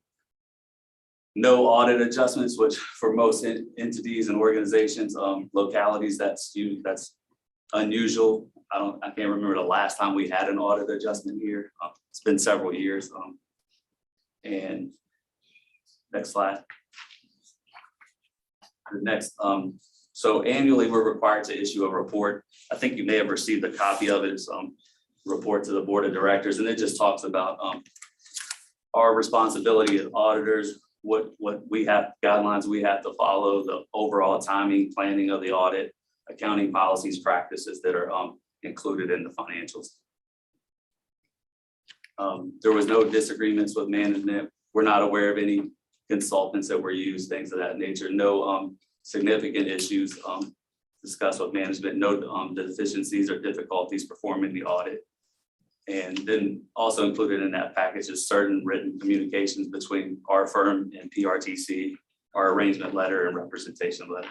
No audit adjustments, which for most entities and organizations, localities, that's unusual. I can't remember the last time we had an audit adjustment here. It's been several years. And next slide. The next, so annually we're required to issue a report. I think you may have received a copy of it. It's report to the board of directors, and it just talks about our responsibility as auditors, what we have, guidelines we have to follow, the overall timing, planning of the audit, accounting policies, practices that are included in the financials. There was no disagreements with management. We're not aware of any consultants that were used, things of that nature. No significant issues discussed with management. No deficiencies or difficulties performing the audit. And then also included in that package is certain written communications between our firm and PRTC, our arrangement letter and representation letter.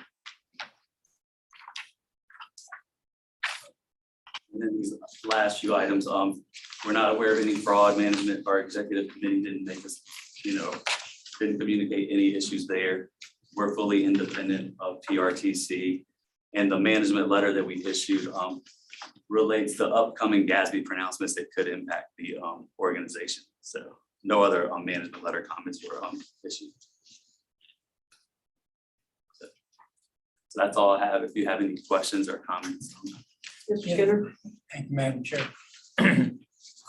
And then these last few items, we're not aware of any fraud. Management, our executive committee didn't make us, didn't communicate any issues there. We're fully independent of PRTC. And the management letter that we issued relates to upcoming GASB pronouncements that could impact the organization. So no other management letter comments were issued. So that's all I have. If you have any questions or comments. Thank you, Madam Chair.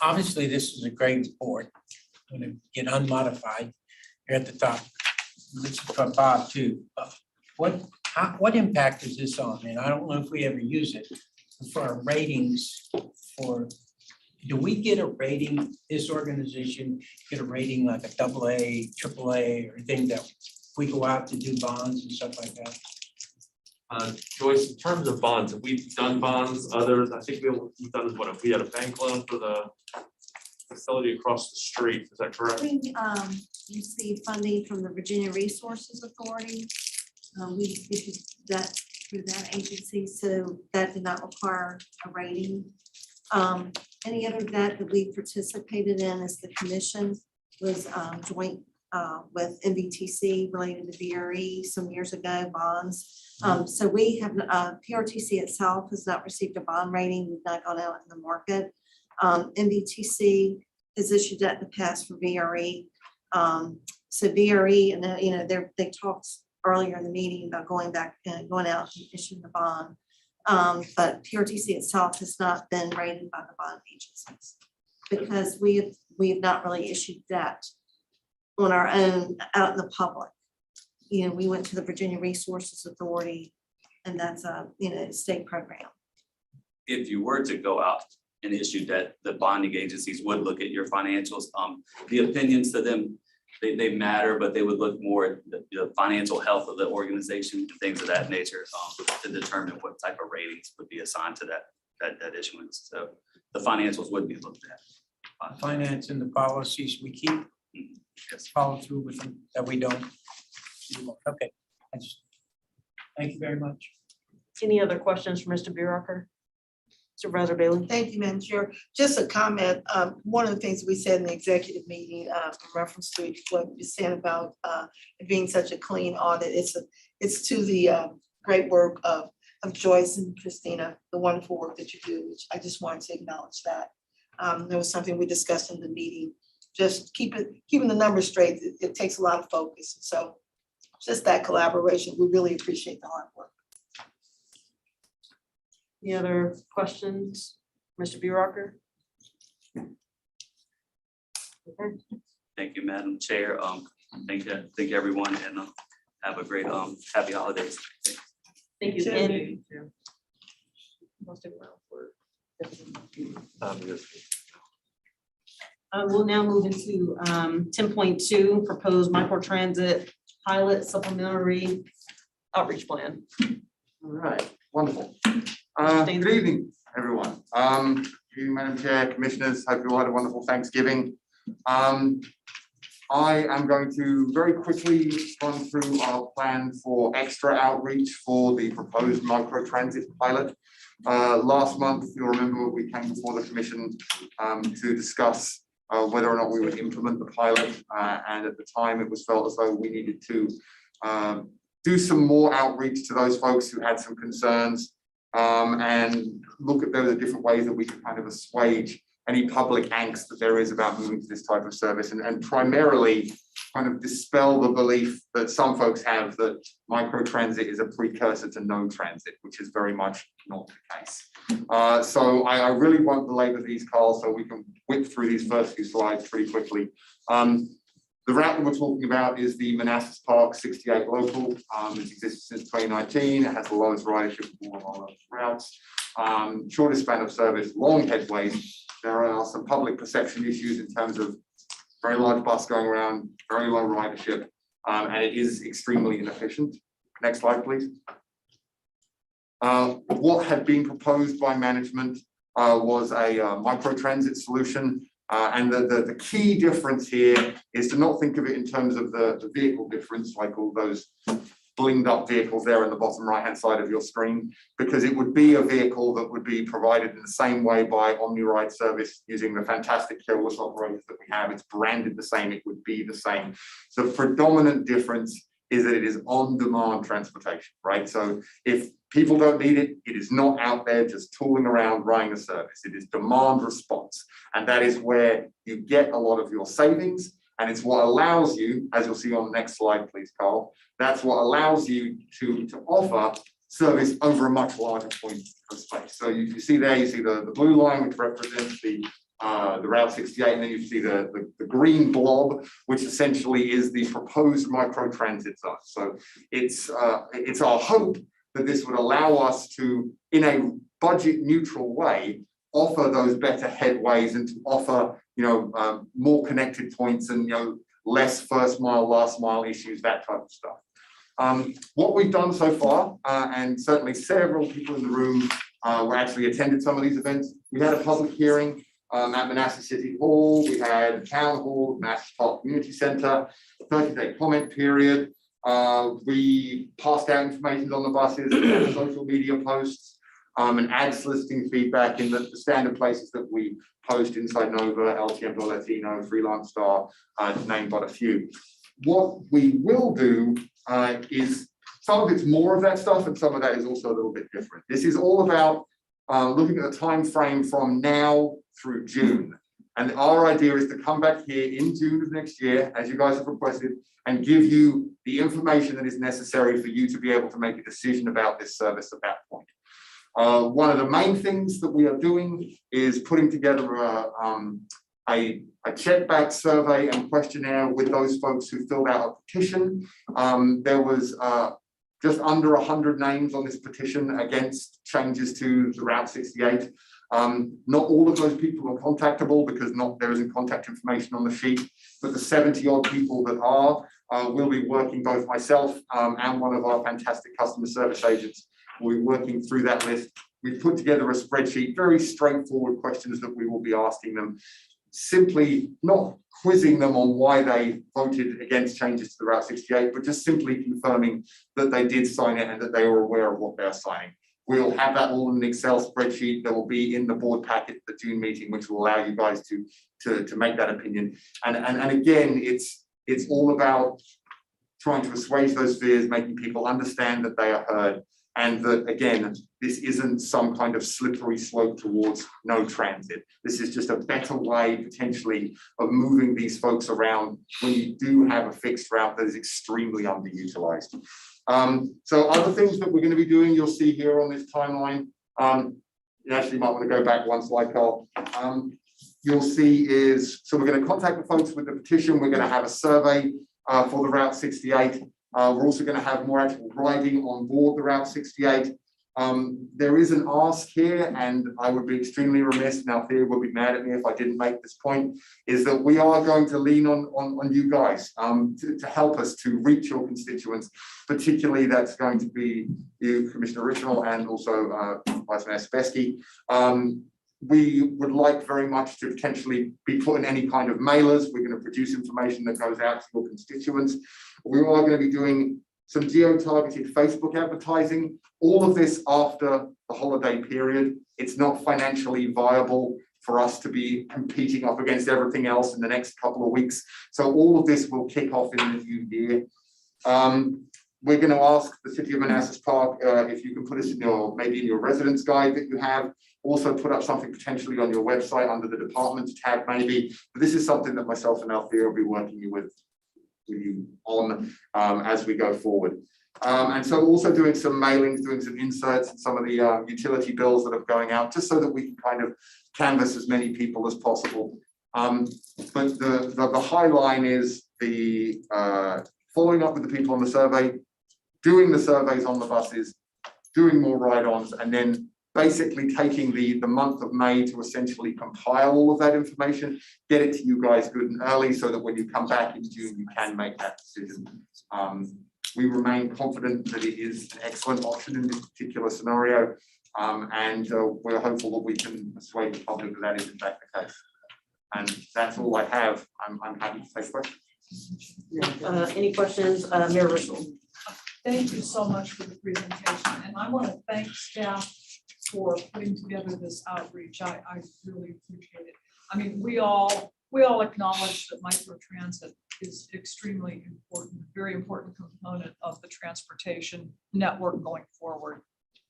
Obviously, this is a great report. Going to get unmodified here at the top. This is for Bob too. What what impact is this on? And I don't know if we ever use it for our ratings for, do we get a rating, this organization get a rating like a AA, AAA, or anything that we go out to do bonds and stuff like that? Joyce, in terms of bonds, we've done bonds, others, I think we've done, what, if we had a bank loan for the facility across the street, is that correct? We received funding from the Virginia Resources Authority. We issued that through that agency, so that did not require a rating. Any other debt that we participated in as the commission was joint with NBTC related to VRE some years ago, bonds. So we have, PRTC itself has not received a bond rating. We've not gone out in the market. NBTC has issued debt in the past for VRE. So VRE, and they talked earlier in the meeting about going back and going out and issuing the bond. But PRTC itself has not been rated by the bond agencies because we have not really issued debt on our own out in the public. We went to the Virginia Resources Authority, and that's a state program. If you were to go out and issue debt, the bonding agencies would look at your financials. The opinions to them, they matter, but they would look more at the financial health of the organization and things of that nature to determine what type of ratings would be assigned to that issuance. So the financials would be looked at. Finance and the policies we keep, follow through with them, that we don't. Okay, thank you very much. Any other questions for Mr. Bureaucrator? Supervisor Bailey? Thank you, Madam Chair. Just a comment. One of the things we said in the executive meeting, in reference to what you said about it being such a clean audit, it's to the great work of Joyce and Christina, the wonderful work that you do, which I just wanted to acknowledge that. There was something we discussed in the meeting. Just keeping the numbers straight, it takes a lot of focus. So just that collaboration, we really appreciate the hard work. Any other questions, Mr. Bureaucrator? Okay. Thank you, Madam Chair. Thank everyone, and have a great happy holidays. Thank you. And we'll now move into 10.2, proposed microtransit pilot supplementary outreach plan. All right, wonderful. Good evening, everyone. Good evening, Madam Chair, Commissioners. Hope you all had a wonderful Thanksgiving. I am going to very quickly run through our plan for extra outreach for the proposed microtransit pilot. Last month, you'll remember we came before the Commission to discuss whether or not we would implement the pilot. And at the time, it was felt as though we needed to do some more outreach to those folks who had some concerns and look at those different ways that we could kind of assuage any public angst that there is about moving to this type of service, and primarily kind of dispel the belief that some folks have that microtransit is a precursor to no transit, which is very much not the case. So I really won't belabor these, Carl, so we can whip through these first few slides pretty quickly. The route that we're talking about is the Manassas Park 68 local. It's existed since 2019. It has the lowest ridership of all of our local routes. Shortest span of service, long headways. There are some public perception issues in terms of very large bus going around, very low ridership, and it is extremely inefficient. Next slide, please. What had been proposed by management was a microtransit solution. And the key difference here is to not think of it in terms of the vehicle difference, like all those blinged up vehicles there in the bottom right hand side of your screen, because it would be a vehicle that would be provided in the same way by OmniRide service using the fantastic careless operators that we have. It's branded the same, it would be the same. The predominant difference is that it is on-demand transportation, right? So if people don't need it, it is not out there just tooling around running a service. It is demand response. And that is where you get a lot of your savings. And it's what allows you, as you'll see on the next slide, please, Carl, that's what allows you to offer service over a much larger point of space. So you see there, you see the blue line, which represents the the Route 68, and then you see the green blob, which essentially is the proposed microtransit zone. So it's our hope that this would allow us to, in a budget neutral way, offer those better headways and to offer, more connected points and, less first mile, last mile issues, that type of stuff. What we've done so far, and certainly several people in the room were actually attended some of these events. We had a public hearing at Manassas City Hall. We had a town hall, Manassas Park Community Center, a 30-day comment period. We passed out information on the buses, social media posts, and ad soliciting feedback in the standard places that we post inside Nova, LTM Latino, Freelance Star, to name but a few. What we will do is some of it's more of that stuff, and some of that is also a little bit different. This is all about looking at the time frame from now through June. And our idea is to come back here in June of next year, as you guys have requested, and give you the information that is necessary for you to be able to make a decision about this service at that point. One of the main things that we are doing is putting together a check back survey and questionnaire with those folks who filled out a petition. There was just under 100 names on this petition against changes to the Route 68. Not all of those people are contactable because there isn't contact information on the sheet, but the 70 odd people that are will be working, both myself and one of our fantastic customer service agents will be working through that list. We've put together a spreadsheet, very straightforward questions that we will be asking them, simply not quizzing them on why they voted against changes to the Route 68, but just simply confirming that they did sign it and that they were aware of what they're signing. We'll have that all in an Excel spreadsheet that will be in the board packet at the June meeting, which will allow you guys to make that opinion. And again, it's all about trying to assuage those fears, making people understand that they are heard, and that, again, this isn't some kind of slippery slope towards no transit. This is just a better way, potentially, of moving these folks around when you do have a fixed route that is extremely underutilized. So other things that we're going to be doing, you'll see here on this timeline. You actually might want to go back one slide, Carl. You'll see so we're going to contact the folks with the petition. We're going to have a survey for the Route 68. We're also going to have more actual riding on board the Route 68. There is an ask here, and I would be extremely remiss, now Thea will be mad at me if I didn't make this point, is that we are going to lean on you guys to help us to reach your constituents. Particularly, that's going to be you, Commissioner Richnell, and also Vice Mayor Spesky. We would like very much to potentially be putting any kind of mailers. We're going to produce information that goes out to your constituents. We are going to be doing some geo-targeted Facebook advertising. All of this after the holiday period. It's not financially viable for us to be competing up against everything else in the next couple of weeks. So all of this will kick off in the new year. We're going to ask the City of Manassas Park if you can put us in maybe in your residence guide that you have. Also put up something potentially on your website under the departments tab maybe. But this is something that myself and Althea will be working with you on as we go forward. And so also doing some mailings, doing some inserts and some of the utility bills that are going out, just so that we can kind of canvass as many people as possible. But the high line is the following up with the people on the survey, doing the surveys on the buses, doing more ride-ons, and then basically taking the month of May to essentially compile all of that information, get it to you guys good and early so that when you come back in June, you can make that decision. We remain confident that it is an excellent option in this particular scenario, and we're hopeful that we can persuade the public that that is in fact the case. And that's all I have. I'm happy to take questions. Any questions, Mayor Richnell? Thank you so much for the presentation, and I want to thank staff for putting together this outreach. I really appreciate it. I mean, we all acknowledge that microtransit is extremely important, very important component of the transportation network going forward.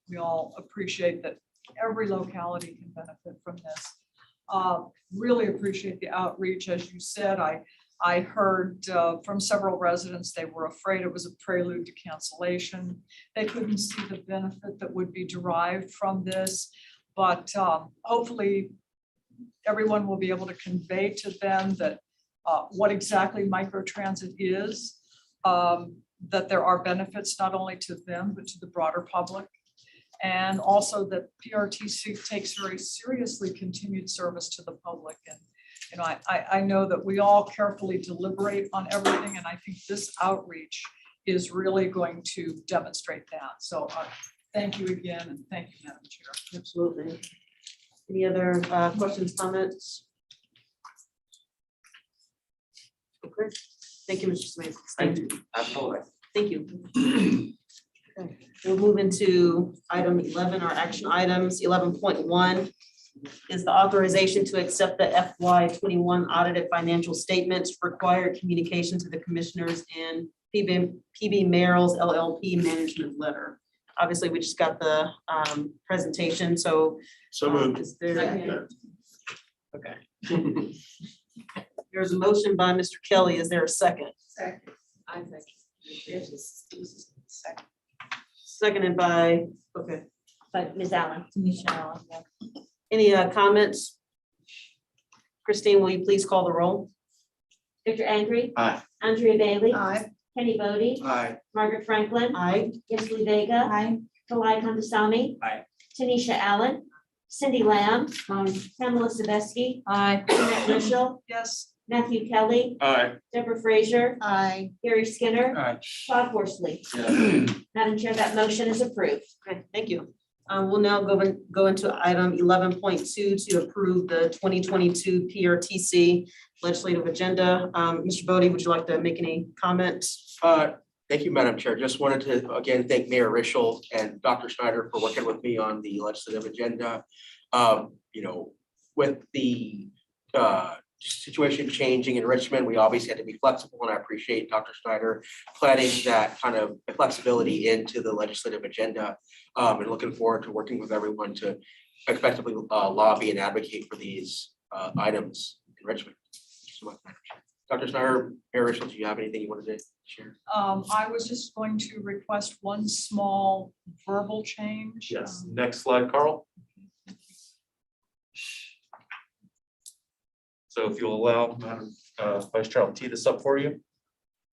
We all appreciate that every locality can benefit from this. Really appreciate the outreach. As you said, I heard from several residents, they were afraid it was a prelude to cancellation. They couldn't see the benefit that would be derived from this, but hopefully everyone will be able to convey to them that what exactly microtransit is, that there are benefits not only to them, but to the broader public. And also that PRTC takes very seriously continued service to the public. And you know, I know that we all carefully deliberate on everything, and I think this outreach is really going to demonstrate that. So thank you again, and thank you, Madam Chair. Absolutely. Any other questions, comments? Okay, thank you, Mr. Smith. Thank you. Absolutely. Thank you. Okay, we'll move into item 11, our action items. 11.1 is the authorization to accept the FY21 audited financial statements, required communication to the commissioners, and PB Merrill's LLP management letter. Obviously, we just got the presentation, so. Moved. Is there? Okay. There's a motion by Mr. Kelly. Is there a second? Second. I think. Seconded by, okay. By Ms. Allen. Any comments? Christine, will you please call the roll? Victor Angry. Aye. Andrea Bailey. Aye. Kenny Bodie. Aye. Margaret Franklin. Aye. Kinsley Vega. Aye. Kalai Kandasamy. Aye. Tanisha Allen. Cindy Lamb. Pamela Sabeski. Aye. Jeanette Mitchell. Yes. Matthew Kelly. Aye. Deborah Frazier. Aye. Gary Skinner. Aye. Todd Horsley. Madam Chair, that motion is approved. Okay, thank you. We'll now go into item 11.2 to approve the 2022 PRTC legislative agenda. Mr. Bodie, would you like to make any comments? Thank you, Madam Chair. Just wanted to again thank Mayor Rischel and Dr. Snyder for working with me on the legislative agenda. With the situation changing in Richmond, we obviously had to be flexible, and I appreciate Dr. Snyder planning that kind of flexibility into the legislative agenda. And looking forward to working with everyone to effectively lobby and advocate for these items in Richmond. So much, Madam Chair. Dr. Snyder, Mayor Rischel, do you have anything you wanted to share? I was just going to request one small verbal change. Yes, next slide, Carl. So if you'll allow, Madam Vice Chair, I'll tee this up for you.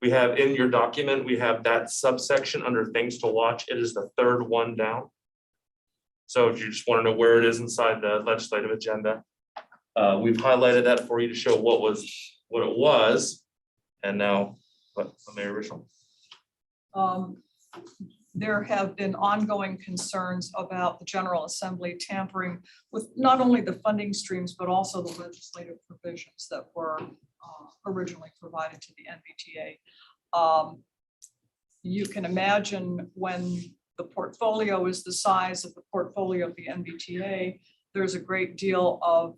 We have in your document, we have that subsection under things to watch. It is the third one down. So if you just want to know where it is inside the legislative agenda, we've highlighted that for you to show what it was. And now, Mayor Rischel. There have been ongoing concerns about the General Assembly tampering with not only the funding streams, but also the legislative provisions that were originally provided to the NVTA. You can imagine when the portfolio is the size of the portfolio of the NVTA, there's a great deal of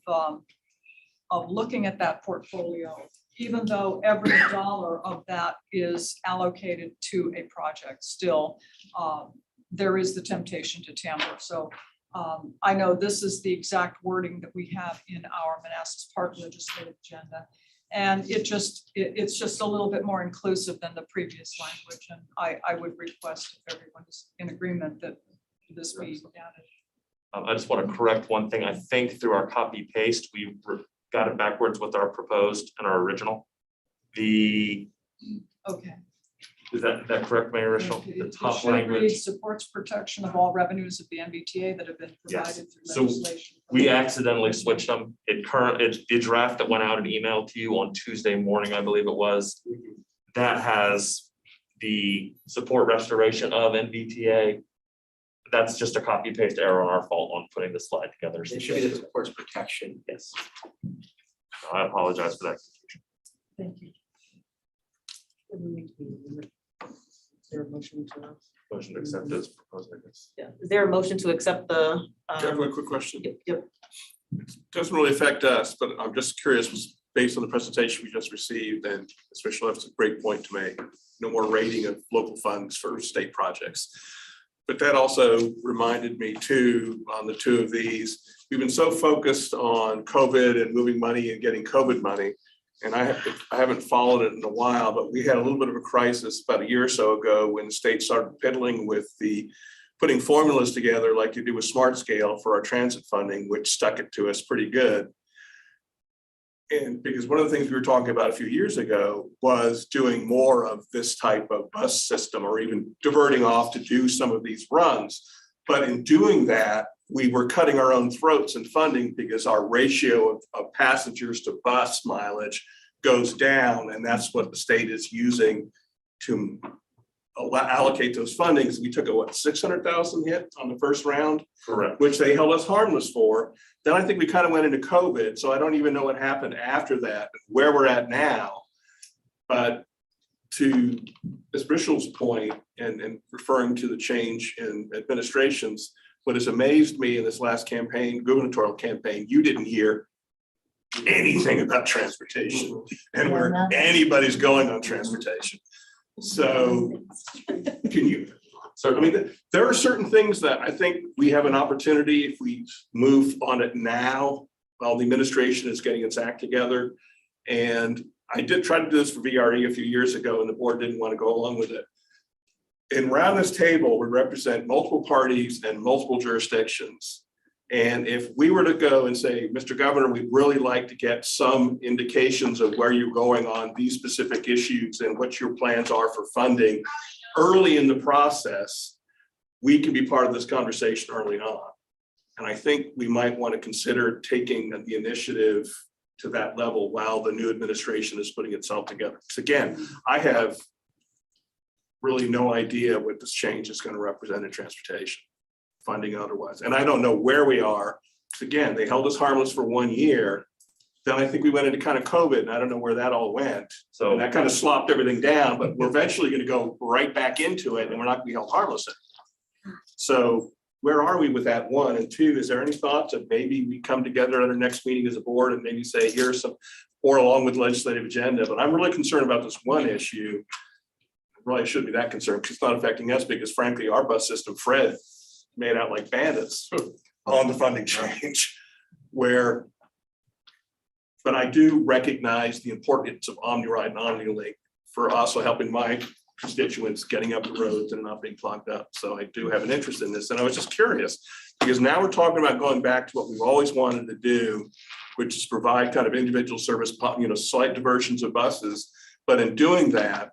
looking at that portfolio, even though every dollar of that is allocated to a project, still there is the temptation to tamper. So I know this is the exact wording that we have in our Manassas Park legislative agenda. And it's just a little bit more inclusive than the previous language. And I would request if everyone is in agreement that this be added. I just want to correct one thing. I think through our copy paste, we got it backwards with our proposed and our original. Okay. Is that correct, Mayor Rischel? The It top should read, language. supports protection of all revenues of the MBTA that have been Yes. provided through So legislation. we accidentally switched them. The draft that went out and emailed to you on Tuesday morning, I believe it was, that has the support restoration of NVTA. That's just a copy paste error on our fault on putting the slide together. It should be the supports protection. Yes. I apologize for that. Thank you. Is there a motion to? Motion to accept this proposed, I guess. Yeah, is there a motion to accept the? I have one quick question. Yep. Doesn't really affect us, but I'm just curious, based on the presentation we just received, and especially that's a great point to make. No more rating of local funds for state projects. But that also reminded me too, on the two of these, we've been so focused on COVID and moving money and getting COVID money. And I haven't followed it in a while, but we had a little bit of a crisis about a year or so ago when the state started piddling with putting formulas together like you do with Smart Scale for our transit funding, which stuck it to us pretty good. And because one of the things we were talking about a few years ago was doing more of this type of bus system or even diverting off to do some of these runs. But in doing that, we were cutting our own throats in funding because our ratio of passengers to bus mileage goes down. And that's what the state is using to allocate those fundings. We took a what, 600,000 hit on the first round, Correct. which they held us harmless for. Then I think we kind of went into COVID. So I don't even know what happened after that, where we're at now. But to Ms. Bristol's point and referring to the change in administrations, what has amazed me in this last campaign, gubernatorial campaign, you didn't hear anything about transportation and where anybody's going on transportation. So can you, I mean, there are certain things that I think we have an opportunity if we move on it now while the administration is getting its act together. And I did try to do this for VRE a few years ago and the board didn't want to go along with it. And around this table, we represent multiple parties and multiple jurisdictions. And if we were to go and say, Mr. Governor, we'd really like to get some indications of where you're going on these specific issues and what your plans are for funding early in the process, we can be part of this conversation early on. And I think we might want to consider taking the initiative to that level while the new administration is putting itself together. Because again, I have really no idea what this change is going to represent in transportation, funding otherwise. And I don't know where we are. Because again, they held us harmless for 1 year. Then I think we went into kind of COVID and I don't know where that all went. So that kind of slopped everything down, but we're eventually going to go right back into it and we're not going to be held harmless anymore. So where are we with that, one? And two, is there any thoughts of maybe we come together at our next meeting as a board and maybe say, here's some, or along with legislative agenda, but I'm really concerned about this one issue. Really shouldn't be that concerned because it's not affecting us because frankly, our bus system, Fred, made out like bandits on the funding change where, but I do recognize the importance of OmniRide and OmniLink for also helping my constituents getting up the roads and not being clogged up. So I do have an interest in this. And I was just curious because now we're talking about going back to what we've always wanted to do, which is provide kind of individual service, slight diversions of buses. But in doing that,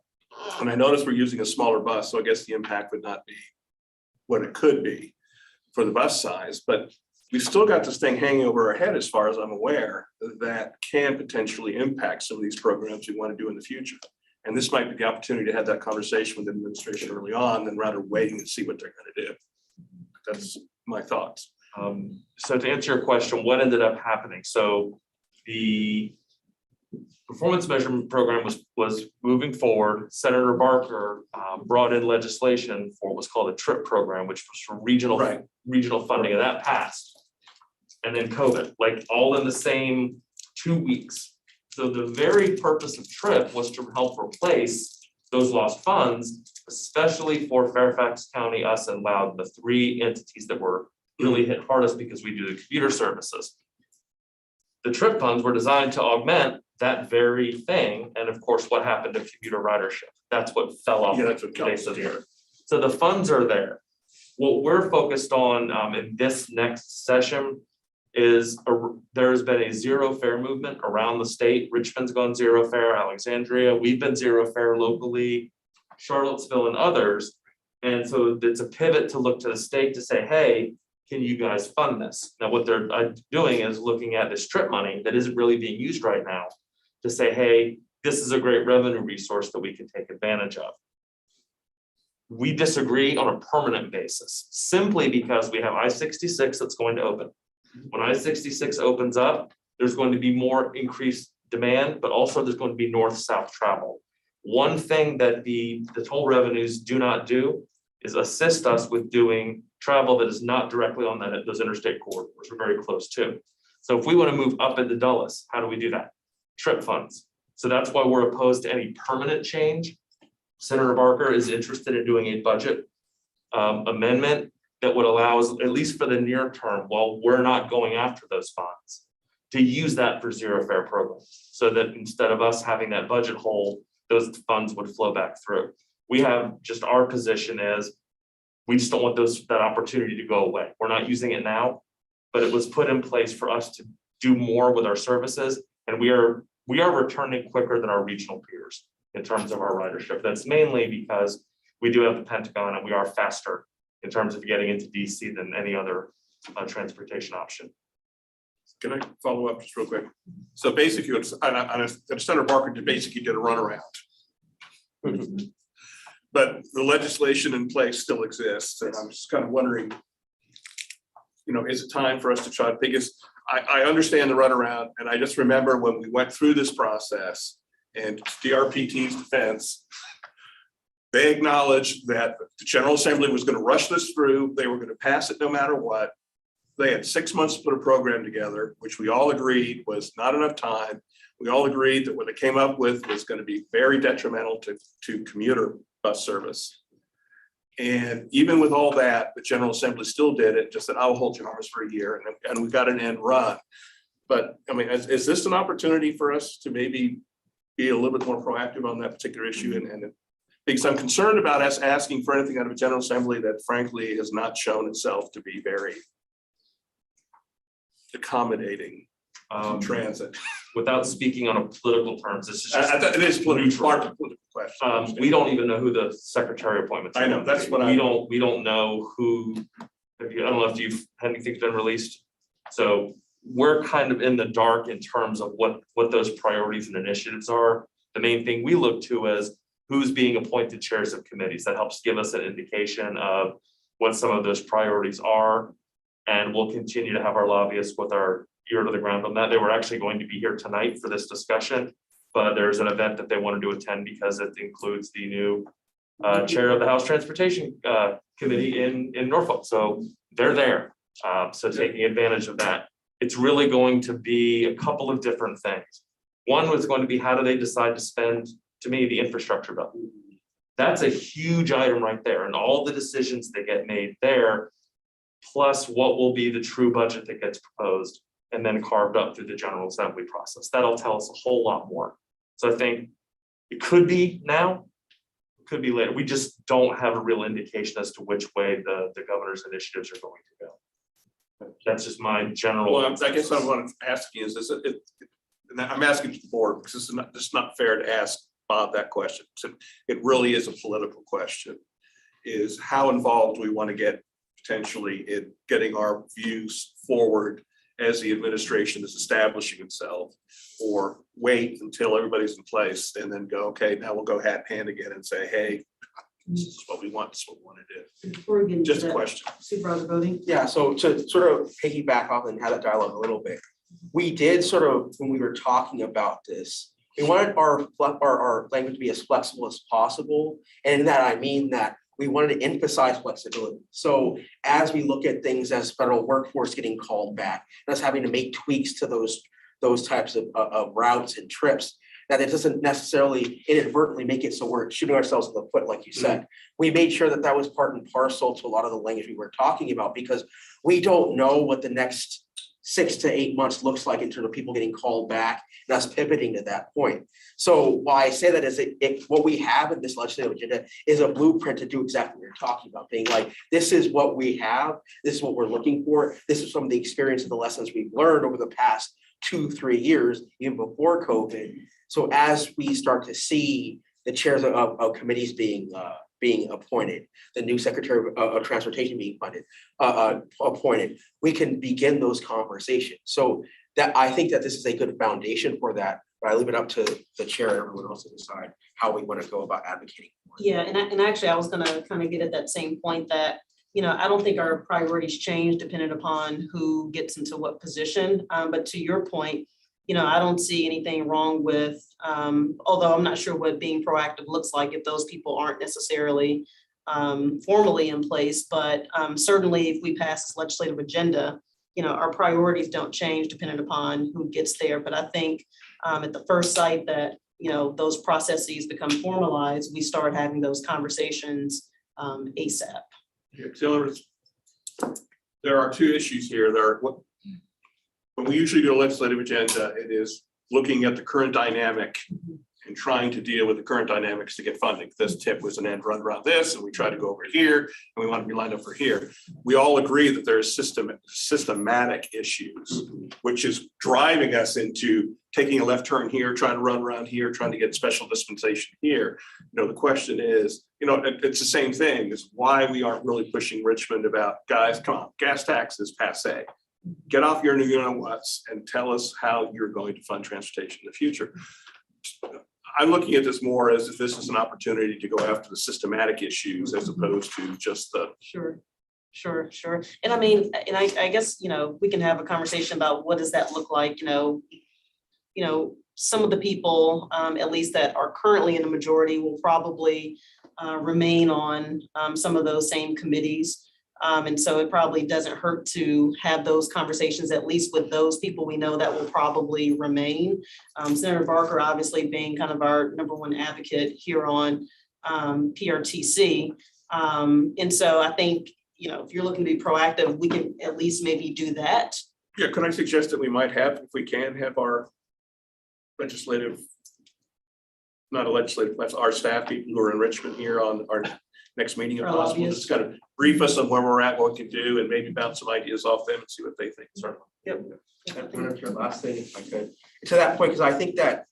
and I noticed we're using a smaller bus, so I guess the impact would not be what it could be for the bus size, but we've still got this thing hanging over our head as far as I'm aware that can potentially impact some of these programs we want to do in the future. And this might be the opportunity to have that conversation with the administration early on than rather waiting and see what they're going to do. That's my thoughts. So to answer your question, what ended up happening? So the performance measurement program was moving forward. Senator Barker brought in legislation for what's called a TRIP program, which was for regional funding, and that passed. And then COVID, like all in the same 2 weeks. So the very purpose of TRIP was to help replace those lost funds, especially for Fairfax County, us, and Loudon, the three entities that were really hit hardest because we do the commuter services. The TRIP funds were designed to augment that very thing. And of course, what happened to commuter ridership? That's what fell off the face of the earth. So the funds are there. What we're focused on in this next session is there's been a zero fare movement around the state. Richmond's gone zero fare, Alexandria, we've been zero fare locally, Charlottesville and others. And so it's a pivot to look to the state to say, hey, can you guys fund this? Now, what they're doing is looking at this TRIP money that isn't really being used right now to say, hey, this is a great revenue resource that we can take advantage of. We disagree on a permanent basis, simply because we have I-66 that's going to open. When I-66 opens up, there's going to be more increased demand, but also there's going to be north-south travel. One thing that the toll revenues do not do is assist us with doing travel that is not directly on those interstate corridors. We're very close to. So if we want to move up into Dulles, how do we do that? TRIP funds. So that's why we're opposed to any permanent change. Senator Barker is interested in doing a budget amendment that would allow us, at least for the near term, while we're not going after those funds, to use that for zero fare programs. So that instead of us having that budget hole, those funds would flow back through. We have just, our position is, we just don't want that opportunity to go away. We're not using it now, but it was put in place for us to do more with our services And we are returning quicker than our regional peers in terms of our ridership. That's mainly because we do have the Pentagon and we are faster in terms of getting into DC than any other transportation option. Can I follow up just real quick? So basically, Senator Barker basically did a runaround. But the legislation in place still exists, and I'm just kind of wondering, is it time for us to try, because I understand the runaround, and I just remember when we went through this process, and DRPT's defense, they acknowledged that the General Assembly was going to rush this through, they were going to pass it no matter what. They had 6 months to put a program together, which we all agreed was not enough time. We all agreed that what they came up with was going to be very detrimental to commuter bus service. And even with all that, the General Assembly still did it, just said, I'll hold your arms for a year, and we got an end run. But I mean, is this an opportunity for us to maybe be a little bit more proactive on that particular issue? And because I'm concerned about us asking for anything out of a General Assembly that frankly has not shown itself to be very accommodating transit. Without speaking on a political terms, this is just It is political, part of the political question. we don't even know who the secretary appointments are. I know, that's what we don't know who, I don't know if anything's been released. So we're kind of in the dark in terms of what those priorities and initiatives are. The main thing we look to is who's being appointed chairs of committees. That helps give us an indication of what some of those priorities are. And we'll continue to have our lobbyists with our ear to the ground on that. They were actually going to be here tonight for this discussion, but there's an event that they wanted to attend because it includes the new chair of the House Transportation Committee in Norfolk. So they're there. So taking advantage of that. It's really going to be a couple of different things. One was going to be, how do they decide to spend, to me, the infrastructure bill? That's a huge item right there, and all the decisions that get made there, plus what will be the true budget that gets proposed and then carved up through the General Assembly process. That'll tell us a whole lot more. So I think it could be now, it could be later. We just don't have a real indication as to which way the governor's initiatives are going to go. That's just my general. Well, I guess I want to ask you is this, and I'm asking the board because it's not fair to ask Bob that question. So it really is a political question, is how involved we want to get potentially in getting our views forward as the administration is establishing itself, or wait until everybody's in place and then go, okay, now we'll go hat in hand again and say, hey, this is what we want, this is what we want to do. Before we get into Just a that, question. Supervisor voting. Yeah, so to sort of piggyback off and have that dialogue a little bit, we did sort of, when we were talking about this, we wanted our language to be as flexible as possible. And in that, I mean that we wanted to emphasize flexibility. So as we look at things as federal workforce getting called back, and us having to make tweaks to those types of routes and trips, that it doesn't necessarily inadvertently make it so we're shooting ourselves in the foot, like you said. We made sure that that was part and parcel to a lot of the language we were talking about, because we don't know what the next 6 to 8 months looks like in terms of people getting called back and us pivoting to that point. So why I say that is what we have in this legislative agenda is a blueprint to do exactly what you're talking about, being like, this is what we have, this is what we're looking for, this is some of the experience and the lessons we've learned over the past 2-3 years, even before COVID. So as we start to see the chairs of committees being appointed, the new Secretary of Transportation being appointed, we can begin those conversations. So that, I think that this is a good foundation for that, but I leave it up to the chair and everyone else to decide how we want to go about advocating. Yeah, and actually I was gonna kind of get at that same point that, I don't think our priorities change depending upon who gets into what position. But to your point, I don't see anything wrong with, although I'm not sure what being proactive looks like if those people aren't necessarily formally in place, but certainly if we pass this legislative agenda, our priorities don't change depending upon who gets there. But I think at the first sight that, those processes become formalized, we start having those conversations ASAP. There are two issues here. When we usually do a legislative agenda, it is looking at the current dynamic in trying to deal with the current dynamics to get funding. This tip was an end run around this, and we try to go over here, and we want to be lined up for here. We all agree that there's systematic issues, which is driving us into taking a left turn here, trying to run around here, trying to get special dispensation here. You know, the question is, you know, it's the same thing, is why we aren't really pushing Richmond about, guys, come on, gas tax is passé. Get off your you know whats and tell us how you're going to fund transportation in the future. I'm looking at this more as if this is an opportunity to go after the systematic issues as opposed to just the. Sure. And I mean, and I guess, you know, we can have a conversation about what does that look like, you know, some of the people, at least that are currently in the majority, will probably remain on some of those same committees. And so it probably doesn't hurt to have those conversations, at least with those people we know that will probably remain. Senator Barker obviously being kind of our #1 advocate here on PRTC. And so I think, you know, if you're looking to be proactive, we can at least maybe do that. Yeah, could I suggest that we might have, if we can, have our legislative, not a legislative, that's our staff people who are in Richmond here on our next meeting if Our possible, lobbyists. just kind of brief us on where we're at, what we can do, and maybe bounce some ideas off them and see what they think. Sorry. Yep. Last thing, if I could, to that point, because I think that,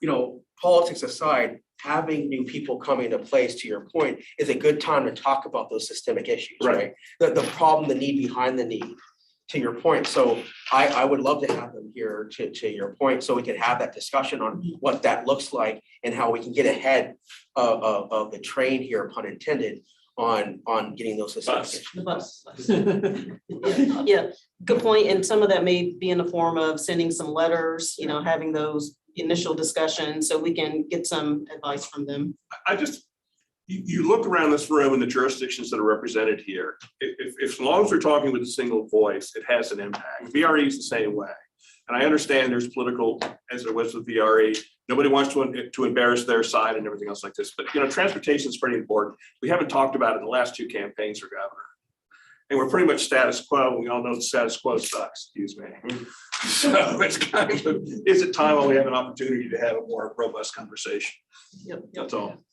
you know, politics aside, having new people coming into place, to your point, is a good time to talk about those systemic issues, right? The problem, the need behind the need, to your point. So I would love to have them here to your point, so we can have that discussion on what that looks like and how we can get ahead of the train here, pun intended, on getting those systemic issues. The bus. Yeah, good point. And some of that may be in the form of sending some letters, you know, having those initial discussions so we can get some advice from them. I just, you look around this room and the jurisdictions that are represented here, if as long as we're talking with a single voice, it has an impact. VRE is the same way. And I understand there's political, as there was with VRE, nobody wants to embarrass their side and everything else like this, but you know, transportation is pretty important. We haven't talked about it in the last 2 campaigns for governor. And we're pretty much status quo. We all know the status quo sucks, excuse me. So it's kind of, is it time when we have an opportunity to have a more robust conversation? Yep. That's all.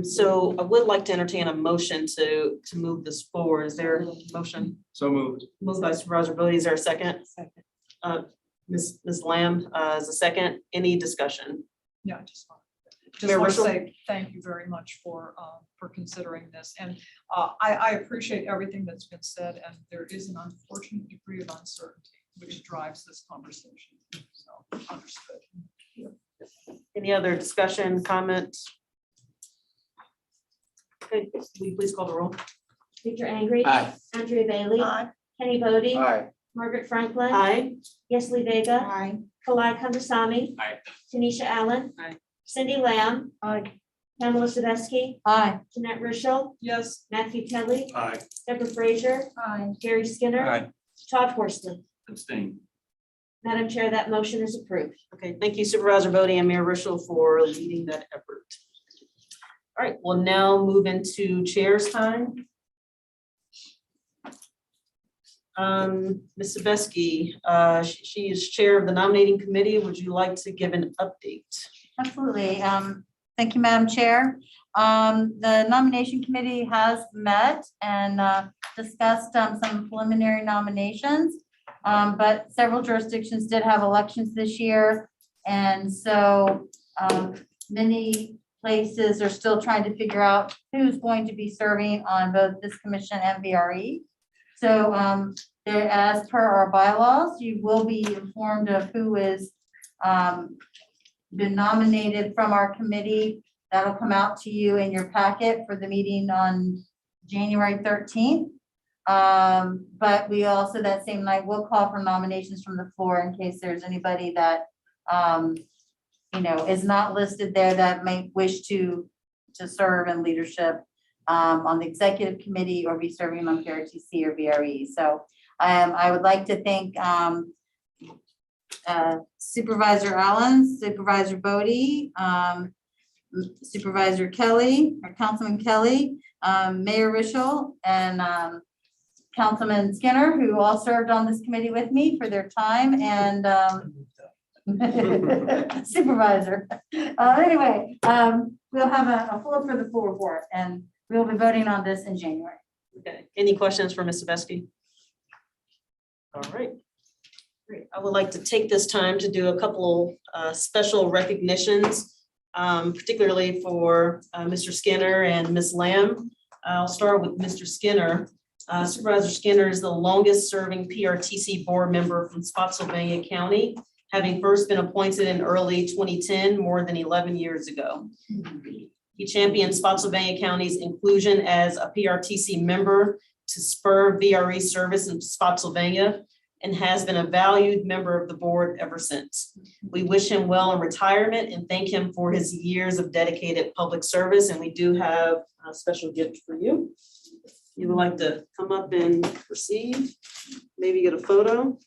So I would like to entertain a motion to move this forward. Is there a motion? So moved. Moved by Supervisor Bodie. Is there a second? Second. Ms. Lamb, is a second. Any discussion? Yeah, I just Mayor want to Russell? say thank you very much for considering this. And I appreciate everything that's been said, and there is an unfortunate degree of uncertainty which drives this conversation. So understood. Any other discussion, comments? Okay, will you please call the roll? Peter Angry. Aye. Andrea Bailey. Aye. Kenny Bodie. Aye. Margaret Franklin. Aye. Yesley Vega. Aye. Kalai Kandasamy. Aye. Tanisha Allen. Aye. Cindy Lamb. Aye. Pamela Sadowski. Aye. Jeanette Ruschel. Yes. Matthew Kelly. Aye. Deborah Frazier. Aye. Gary Skinner. Aye. Todd Horsley. Abstain. Madam Chair, that motion is approved. Okay, thank you Supervisor Bodie and Mayor Ruschel for leading that effort. All right, we'll now move into chair's time. Ms. Sabeski, she is chair of the nominating committee. Would you like to give an update? Absolutely. Thank you, Madam Chair. The nomination committee has met and discussed some preliminary nominations. But several jurisdictions did have elections this year. And so many places are still trying to figure out who's going to be serving on both this commission and VRE. So as per our bylaws, you will be informed of who is been nominated from our committee. That'll come out to you in your packet for the meeting on January 13th. But we also that same night will call for nominations from the floor in case there's anybody that you know is not listed there that may wish to serve in leadership on the executive committee or be serving on PRTC or VRE. So I would like to thank Supervisor Allen, Supervisor Bodie, Supervisor Kelly, or Councilman Kelly, Mayor Ruschel, and Councilman Skinner, who all served on this committee with me for their time, and Supervisor. Anyway, we'll have a full for the full report and we'll be voting on this in January. Okay, any questions for Ms. Sebeski? All right. Great. I would like to take this time to do a couple special recognitions, particularly for Mr. Skinner and Ms. Lamb. I'll start with Mr. Skinner. Supervisor Skinner is the longest serving PRTC board member from Spotsylvania County, having first been appointed in early 2010, more than 11 years ago. He championed Spotsylvania County's inclusion as a PRTC member to spur VRE service in Spotsylvania and has been a valued member of the board ever since. We wish him well in retirement and thank him for his years of dedicated public service. And we do have a special gift for you. You would like to come up and receive, maybe get a photo.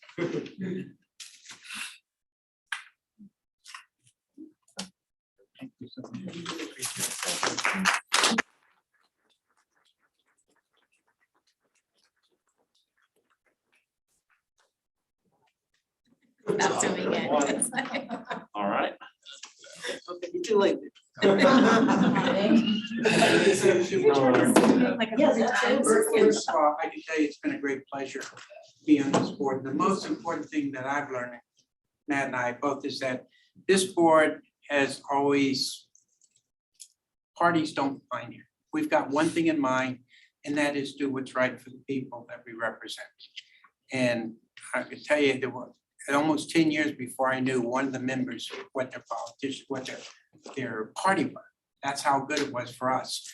Not doing it. All right. Okay, you're too late. Yes, Yes, First of all, I can tell you it's been a great pleasure to be on this board. The most important thing that I've learned, Matt and I both, is that this board has always, parties don't find here. We've got one thing in mind, and that is do what's right for the people that we represent. And I can tell you there were almost 10 years before I knew one of the members, what their politician, what their party was. That's how good it was for us.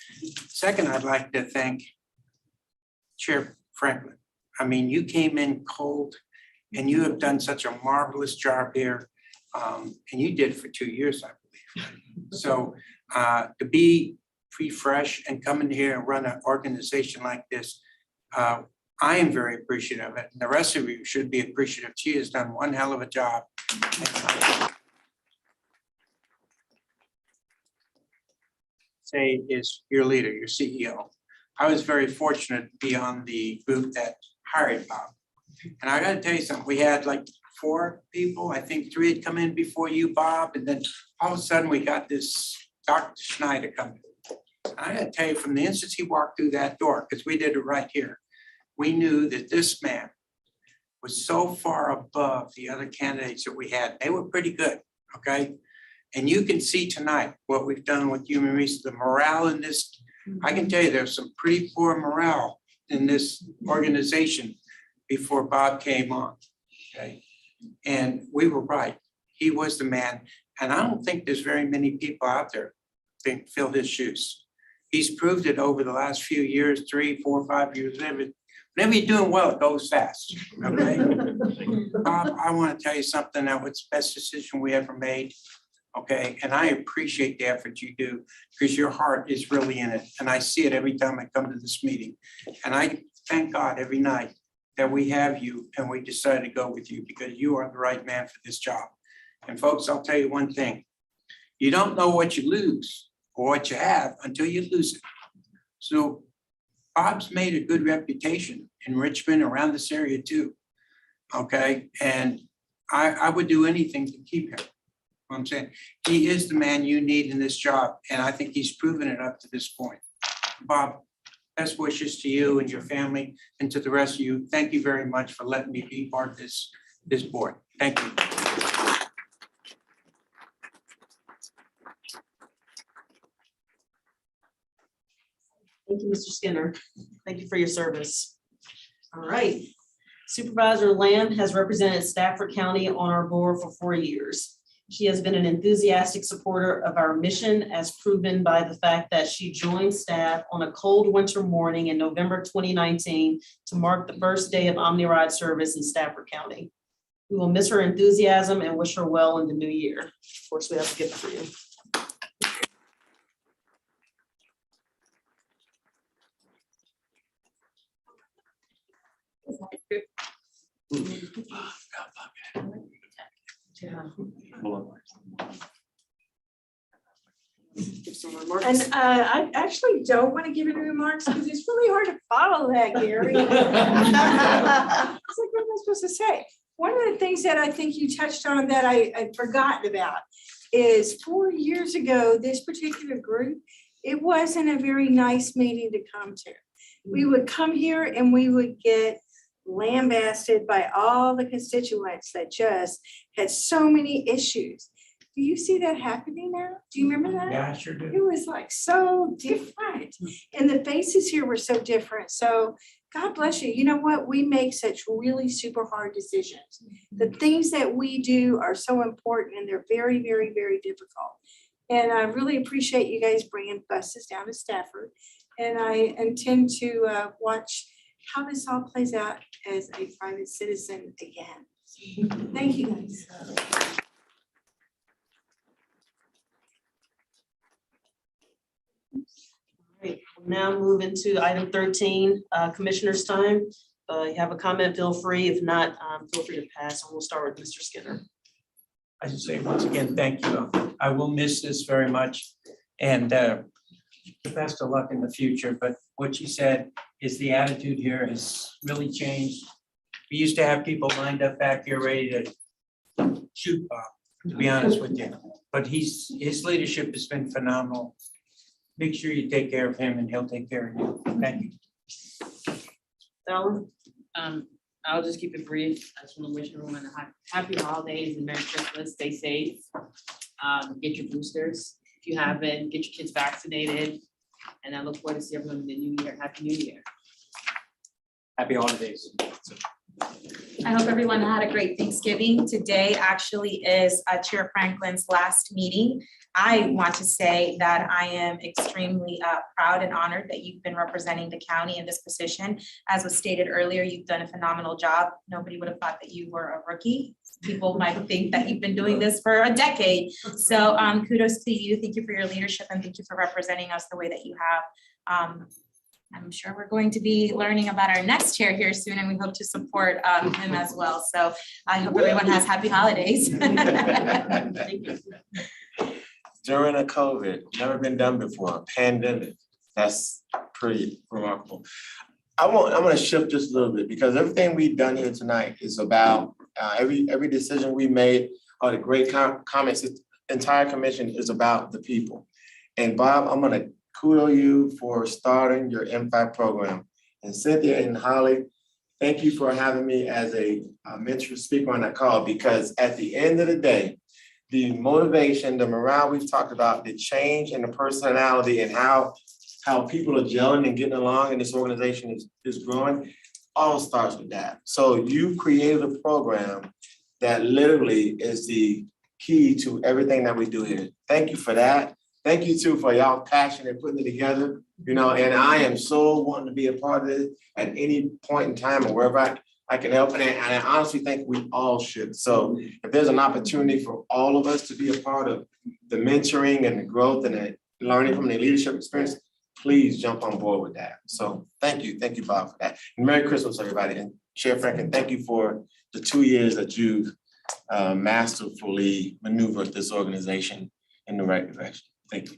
Second, I'd like to thank Chair Franklin. I mean, you came in cold and you have done such a marvelous job here. And you did for 2 years, I believe. So to be fresh and come in here and run an organization like this, I am very appreciative of it. And the rest of you should be appreciative. She has done one hell of a job. Say is your leader, your CEO. I was very fortunate to be on the group that hired Bob. And I gotta tell you something, we had like 4 people, I think 3 had come in before you, Bob, and then all of a sudden we got this Dr. Schneider coming. I gotta tell you, from the instant he walked through that door, because we did it right here, we knew that this man was so far above the other candidates that we had. They were pretty good, okay? And you can see tonight what we've done with human resources, the morale in this. I can tell you there's some pretty poor morale in this organization before Bob came on, okay? And we were right. He was the man. And I don't think there's very many people out there that fill his shoes. He's proved it over the last few years, 3, 4, 5 years, whenever you're doing well, it goes fast, okay? Bob, I want to tell you something, that was the best decision we ever made, okay? And I appreciate the effort you do, because your heart is really in it. And I see it every time I come to this meeting. And I thank God every night that we have you and we decided to go with you, because you are the right man for this job. And folks, I'll tell you one thing. You don't know what you lose or what you have until you lose it. So Bob's made a good reputation in Richmond, around this area too, okay? And I would do anything to keep him. I'm saying, he is the man you need in this job, and I think he's proven it up to this point. Bob, best wishes to you and your family, and to the rest of you. Thank you very much for letting me be part of this board. Thank you. Thank you, Mr. Skinner. Thank you for your service. All right. Supervisor Lamb has represented Stafford County on our board for 4 years. She has been an enthusiastic supporter of our mission, as proven by the fact that she joined staff on a cold winter morning in November 2019 to mark the first day of OmniRide service in Stafford County. We will miss her enthusiasm and wish her well in the new year. Of course, we have a gift for you. Give some remarks. And I actually don't want to give any remarks because it's really hard to follow that, Gary. It's like, what am I supposed to say? One of the things that I think you touched on that I'd forgotten about is 4 years ago, this particular group, it wasn't a very nice meeting to come to. We would come here and we would get lambasted by all the constituents that just had so many issues. Do you see that happening now? Do you remember that? Yeah, I sure do. It was like so different. And the faces here were so different. So God bless you. You know what? We make such really super hard decisions. The things that we do are so important and they're very, very, very difficult. And I really appreciate you guys bringing buses down to Stafford. And I intend to watch how this all plays out as a private citizen again. Thank you guys. Great. We'll now move into item 13, commissioners' time. You have a comment, feel free. If not, feel free to pass, and we'll start with Mr. Skinner. I should say once again, thank you. I will miss this very much. And best of luck in the future. But what you said is the attitude here has really changed. We used to have people lined up back here ready to shoot Bob, to be honest with you. But his leadership has been phenomenal. Make sure you take care of him and he'll take care of you. Thank you. Ellen? I'll just keep it brief. I just want to wish everyone a happy holidays and Merry Christmas. Stay safe. Get your boosters. If you haven't, get your kids vaccinated. And I look forward to see everyone in the new year. Happy New Year. Happy holidays. I hope everyone had a great Thanksgiving. Today actually is Chair Franklin's last meeting. I want to say that I am extremely proud and honored that you've been representing the county in this position. As was stated earlier, you've done a phenomenal job. Nobody would have thought that you were a rookie. People might think that you've been doing this for a decade. So kudos to you. Thank you for your leadership and thank you for representing us the way that you have. I'm sure we're going to be learning about our next chair here soon and we hope to support him as well. So I hope everyone has happy holidays. Thank you. During a COVID, never been done before, a pandemic. That's pretty remarkable. I'm gonna shift just a little bit because everything we've done here tonight is about every decision we made or the great comments. The entire commission is about the people. And Bob, I'm gonna kudos you for starting your M5 program. And Cynthia and Holly, thank you for having me as a mentor speaker on that call because at the end of the day, the motivation, the morale we've talked about, the change in the personality and how people are gelling and getting along and this organization is growing, all starts with that. So you created a program that literally is the key to everything that we do here. Thank you for that. Thank you too for y'all passion and putting it together, and I am so wanting to be a part of it at any point in time or wherever I can help. And I honestly think we all should. So if there's an opportunity for all of us to be a part of the mentoring and the growth and the learning from the leadership experience, please jump on board with that. So thank you, Bob, for that. And Merry Christmas, everybody. And Chair Franklin, thank you for the 2 years that you've masterfully maneuvered this organization in the right direction. Thank you.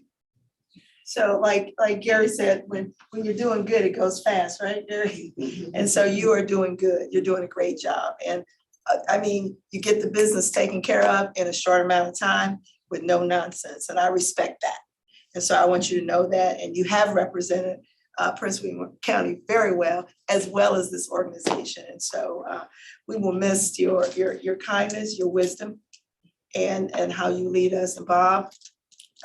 So like Gary said, when you're doing good, it goes fast, right, Gary? And so you are doing good. You're doing a great job. And I mean, you get the business taken care of in a short amount of time with no nonsense. And I respect that. And so I want you to know that. And you have represented Prince William County very well as this organization. And so we will miss your kindness, your wisdom, and how you lead us. And Bob,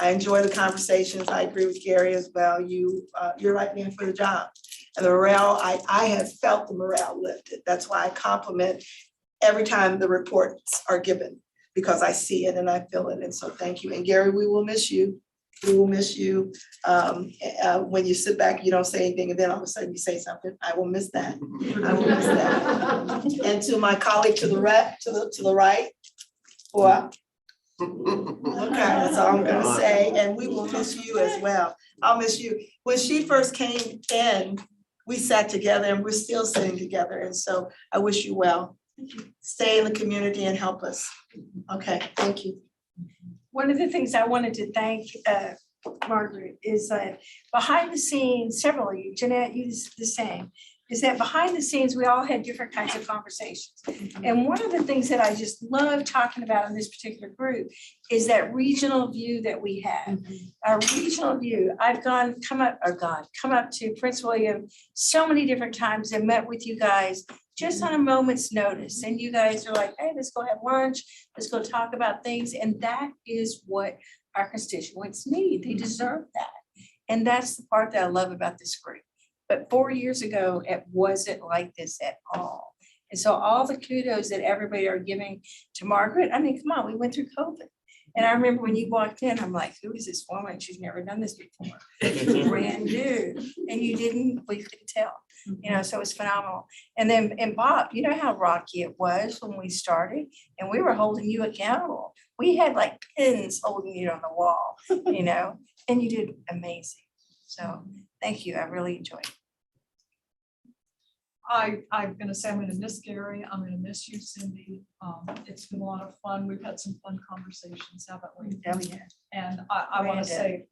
I enjoy the conversations. I agree with Gary as well. You're right man for the job. And the morale, I have felt the morale lifted. That's why I compliment every time the reports are given because I see it and I feel it. And so thank you. And Gary, we will miss you. We will miss you. When you sit back, you don't say anything and then all of a sudden you say something. I will miss that. I will miss that. And to my colleague to the right, well, okay, that's all I'm gonna say, and we will miss you as well. I'll miss you. When she first came in, we sat together and we're still sitting together, and so I wish you well. Stay in the community and help us. Okay, thank you. One of the things I wanted to thank Margaret is behind the scenes, several of you, Jeanette, you the same. is that behind the scenes, we all had different kinds of conversations. And one of the things that I just love talking about in this particular group is that regional view that we have. Our regional view, I've come up to Prince William so many different times and met with you guys just on a moment's notice. And you guys are like, hey, let's go have lunch, let's go talk about things. And that is what our constituents need. They deserve that. And that's the part that I love about this group. But 4 years ago, it wasn't like this at all. And so all the kudos that everybody are giving to Margaret, I mean, come on, we went through COVID. And I remember when you walked in, I'm like, who is this woman? She's never done this before. Brand new. And you didn't, we could tell, you know, so it's phenomenal. And then, and Bob, you know how rocky it was when we started and we were holding you accountable. We had like pins holding you on the wall, you know, and you did amazing. So thank you. I really enjoyed it. I'm gonna say I'm gonna miss Gary. I'm gonna miss you, Cindy. It's been a lot of fun. We've had some fun conversations, haven't we? Oh, yeah. And I want to say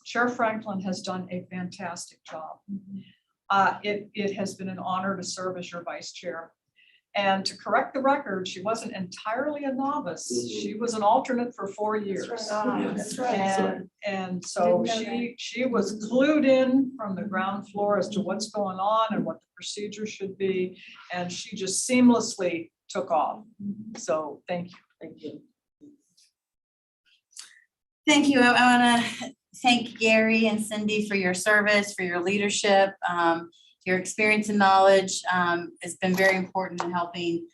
Chair Franklin has done a fantastic job. It has been an honor to serve as your vice chair. And to correct the record, she wasn't entirely a novice. She was an alternate for 4 years. That's right. And so she was glued in from the ground floor as to what's going on and what the procedure should be. And she just seamlessly took off. So thank you. Thank you. Thank you. I want to thank Gary and Cindy for your service, for your leadership. Your experience and knowledge has been very important in helping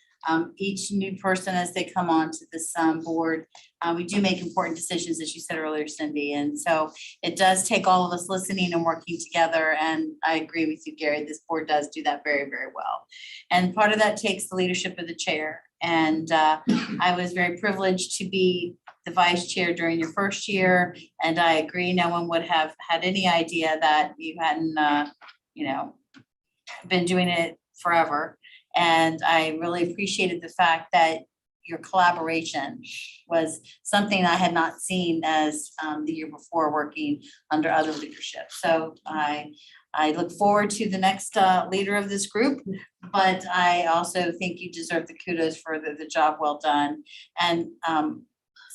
each new person as they come on to this board. We do make important decisions, as you said earlier, Cindy. And so it does take all of us listening and working together. And I agree with you, Gary, this board does do that very, very well. And part of that takes the leadership of the chair. And I was very privileged to be the vice chair during your first year. And I agree, no one would have had any idea that you hadn't, you know, been doing it forever. And I really appreciated the fact that your collaboration was something I had not seen as the year before working under other leadership. So I look forward to the next leader of this group, but I also think you deserve the kudos for the job well done. And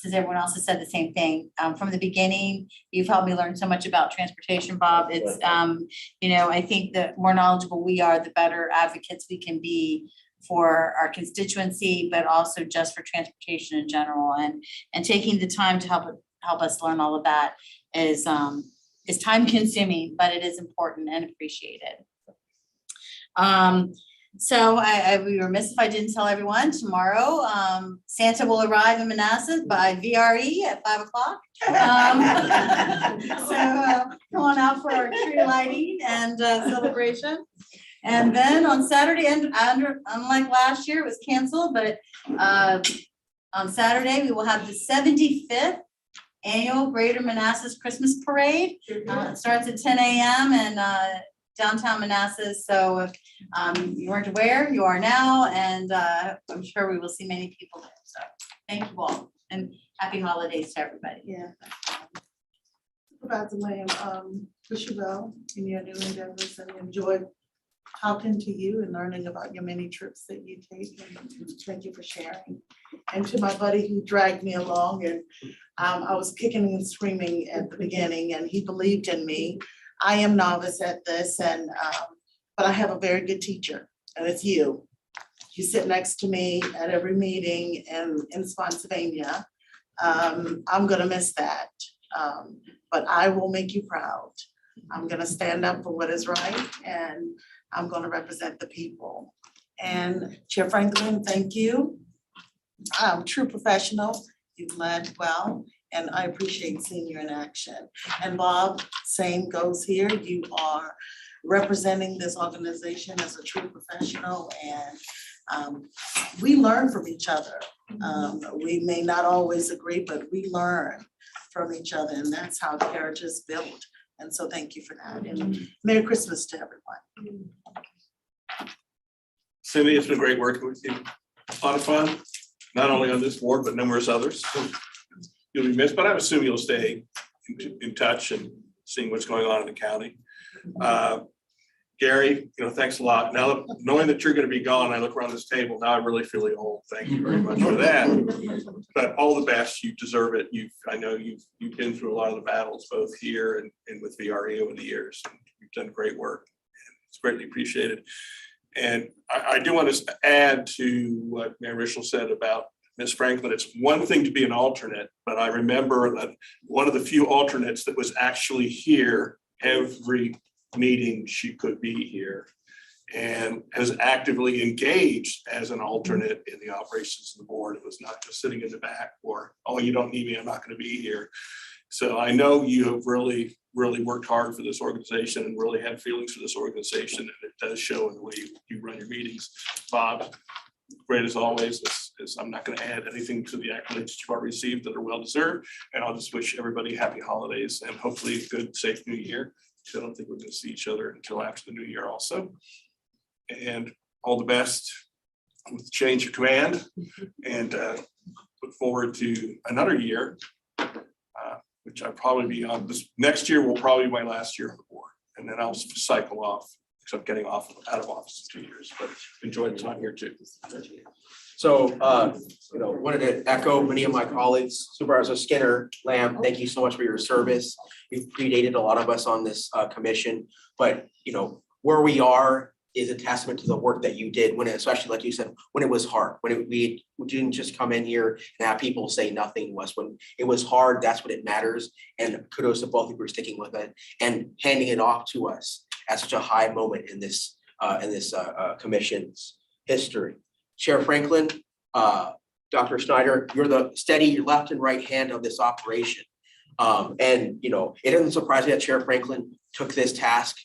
since everyone else has said the same thing, from the beginning, you've helped me learn so much about transportation, Bob. It's, you know, I think the more knowledgeable we are, the better advocates we can be for our constituency, but also just for transportation in general. And taking the time to help us learn all of that is time consuming, but it is important and appreciated. So I would be remiss if I didn't tell everyone tomorrow, Santa will arrive in Manassas by VRE at 5 o'clock. So come on out for our tree lighting and celebration. And then on Saturday, and unlike last year, it was canceled, but on Saturday, we will have the 75th annual Greater Manassas Christmas Parade. It starts at 10 a.m. and downtown Manassas. So if you weren't aware, you are now, and I'm sure we will see many people there. So thank you all, and happy holidays to everybody. Yeah. Supervisor Lamb, wish you well in your new endeavors and enjoy talking to you and learning about your many trips that you take. And thank you for sharing. And to my buddy who dragged me along, and I was kicking and screaming at the beginning, and he believed in me. I am novice at this, and but I have a very good teacher, and it's you. You sit next to me at every meeting in Spotsylvania. I'm gonna miss that, but I will make you proud. I'm gonna stand up for what is right, and I'm gonna represent the people. And Chair Franklin, thank you. True professional, you've led well, and I appreciate seeing you in action. And Bob, same goes here. You are representing this organization as a true professional, and we learn from each other. We may not always agree, but we learn from each other, and that's how character is built. And so thank you for that, and Merry Christmas to everyone. Cindy, it's been great working with you. A lot of fun, not only on this board, but numerous others. You'll be missed, but I assume you'll stay in touch and seeing what's going on in the county. Gary, thanks a lot. Now, knowing that you're gonna be gone, I look around this table, now I really feel old. Thank you very much for that. But all the best, you deserve it. I know you've been through a lot of the battles, both here and with VRE over the years. And you've done great work. It's greatly appreciated. And I do want to add to what Mayor Rischel said about Ms. Franklin. It's one thing to be an alternate, but I remember that one of the few alternates that was actually here every meeting she could be here, and has actively engaged as an alternate in the operations of the board. It was not just sitting in the back or, oh, you don't need me, I'm not going to be here. So I know you have really worked hard for this organization and really had feelings for this organization, and it does show in the way you run your meetings. Bob, great as always. I'm not going to add anything to the accolades you've already received that are well deserved, and I'll just wish everybody happy holidays and hopefully a good, safe new year. I don't think we're going to see each other until after the new year also. And all the best with the change of command, and look forward to another year, which I'll probably be on. This next year will probably be my last year on the board, and then I'll cycle off, because I'm getting out of office in 2 years, but enjoy the time here too. So, wanted to echo many of my colleagues, Supervisor Skinner, Lamb, thank you so much for your service. You've predated a lot of us on this commission, but where we are is a testament to the work that you did when, especially like you said, when it was hard, when we didn't just come in here and have people say nothing was. When it was hard, that's when it matters. And kudos to both of you for sticking with it and handing it off to us at such a high moment in this commission's history. Chair Franklin, Dr. Snyder, you're the steady left and right hand of this operation. And it doesn't surprise me that Chair Franklin took this task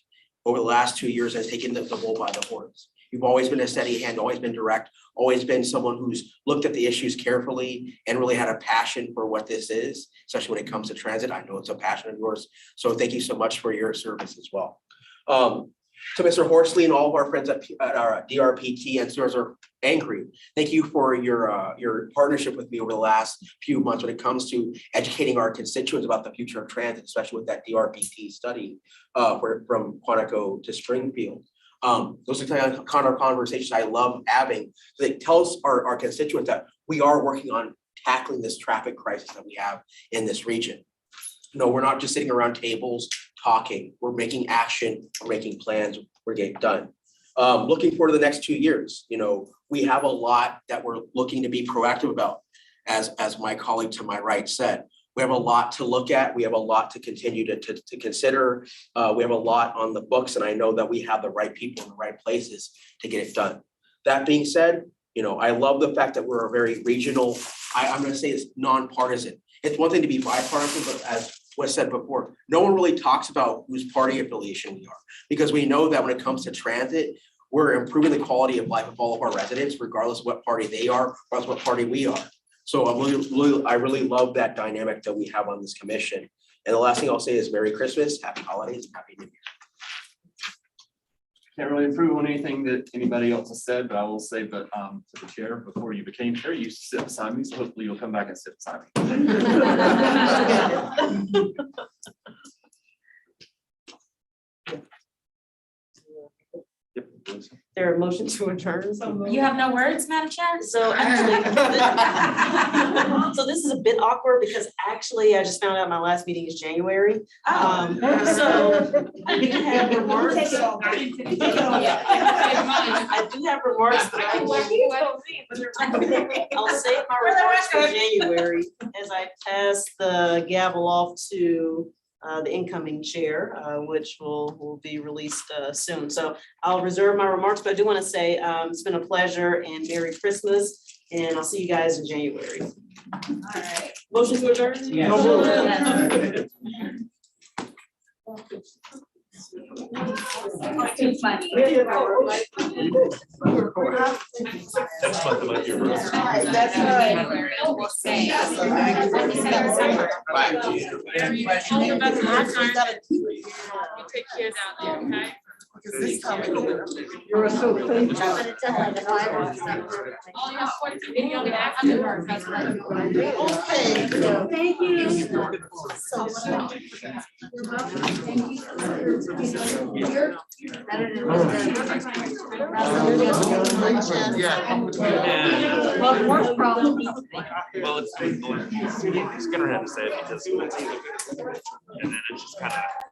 over the last 2 years and has taken the bull by the horns. You've always been a steady hand, always been direct, always been someone who's looked at the issues carefully and really had a passion for what this is, especially when it comes to transit. I know it's a passion of yours. So thank you so much for your service as well. To Mr. Horsley and all of our friends at our DRPT and Supervisor Angry, thank you for your partnership with me over the last few months when it comes to educating our constituents about the future of transit, especially with that DRPT study from Quantico to Springfield. Those are the kind of conversations I love having. So it tells our constituents that we are working on tackling this traffic crisis that we have in this region. No, we're not just sitting around tables talking. We're making action, we're making plans, we're getting done. Looking forward to the next 2 years, we have a lot that we're looking to be proactive about. As my colleague to my right said, we have a lot to look at. We have a lot to continue to consider. We have a lot on the books, and I know that we have the right people in the right places to get it done. That being said, I love the fact that we're a very regional, I'm gonna say it's nonpartisan. It's one thing to be bipartisan, but as was said before, no one really talks about whose party affiliation we are, because we know that when it comes to transit, we're improving the quality of life of all of our residents, regardless of what party they are, regardless of what party we are. So I really love that dynamic that we have on this commission. And the last thing I'll say is Merry Christmas, Happy Holidays, and Happy New Year. Can't really improve on anything that anybody else has said, but I will say that to the chair, before you became chair, you used to sit beside me, so hopefully you'll come back and sit beside me. There are motions to adjourn. You have no words, Madam Chair? So actually, so this is a bit awkward because actually I just found out my last meeting is January. So I do have remarks. I do have remarks. I'll save my remarks for January as I pass the gavel off to the incoming chair, which will be released soon. So I'll reserve my remarks, but I do want to say it's been a pleasure and Merry Christmas, and I'll see you guys in January. All right. Motion to adjourn? Yes. Too funny. Next month might be your birthday. That's right. You take care down there, okay? You're so thankful. Thank you. So much. You're welcome. Thank you. Better than Well, worst problem. Well, it's gonna have to say it because and then it's just kind of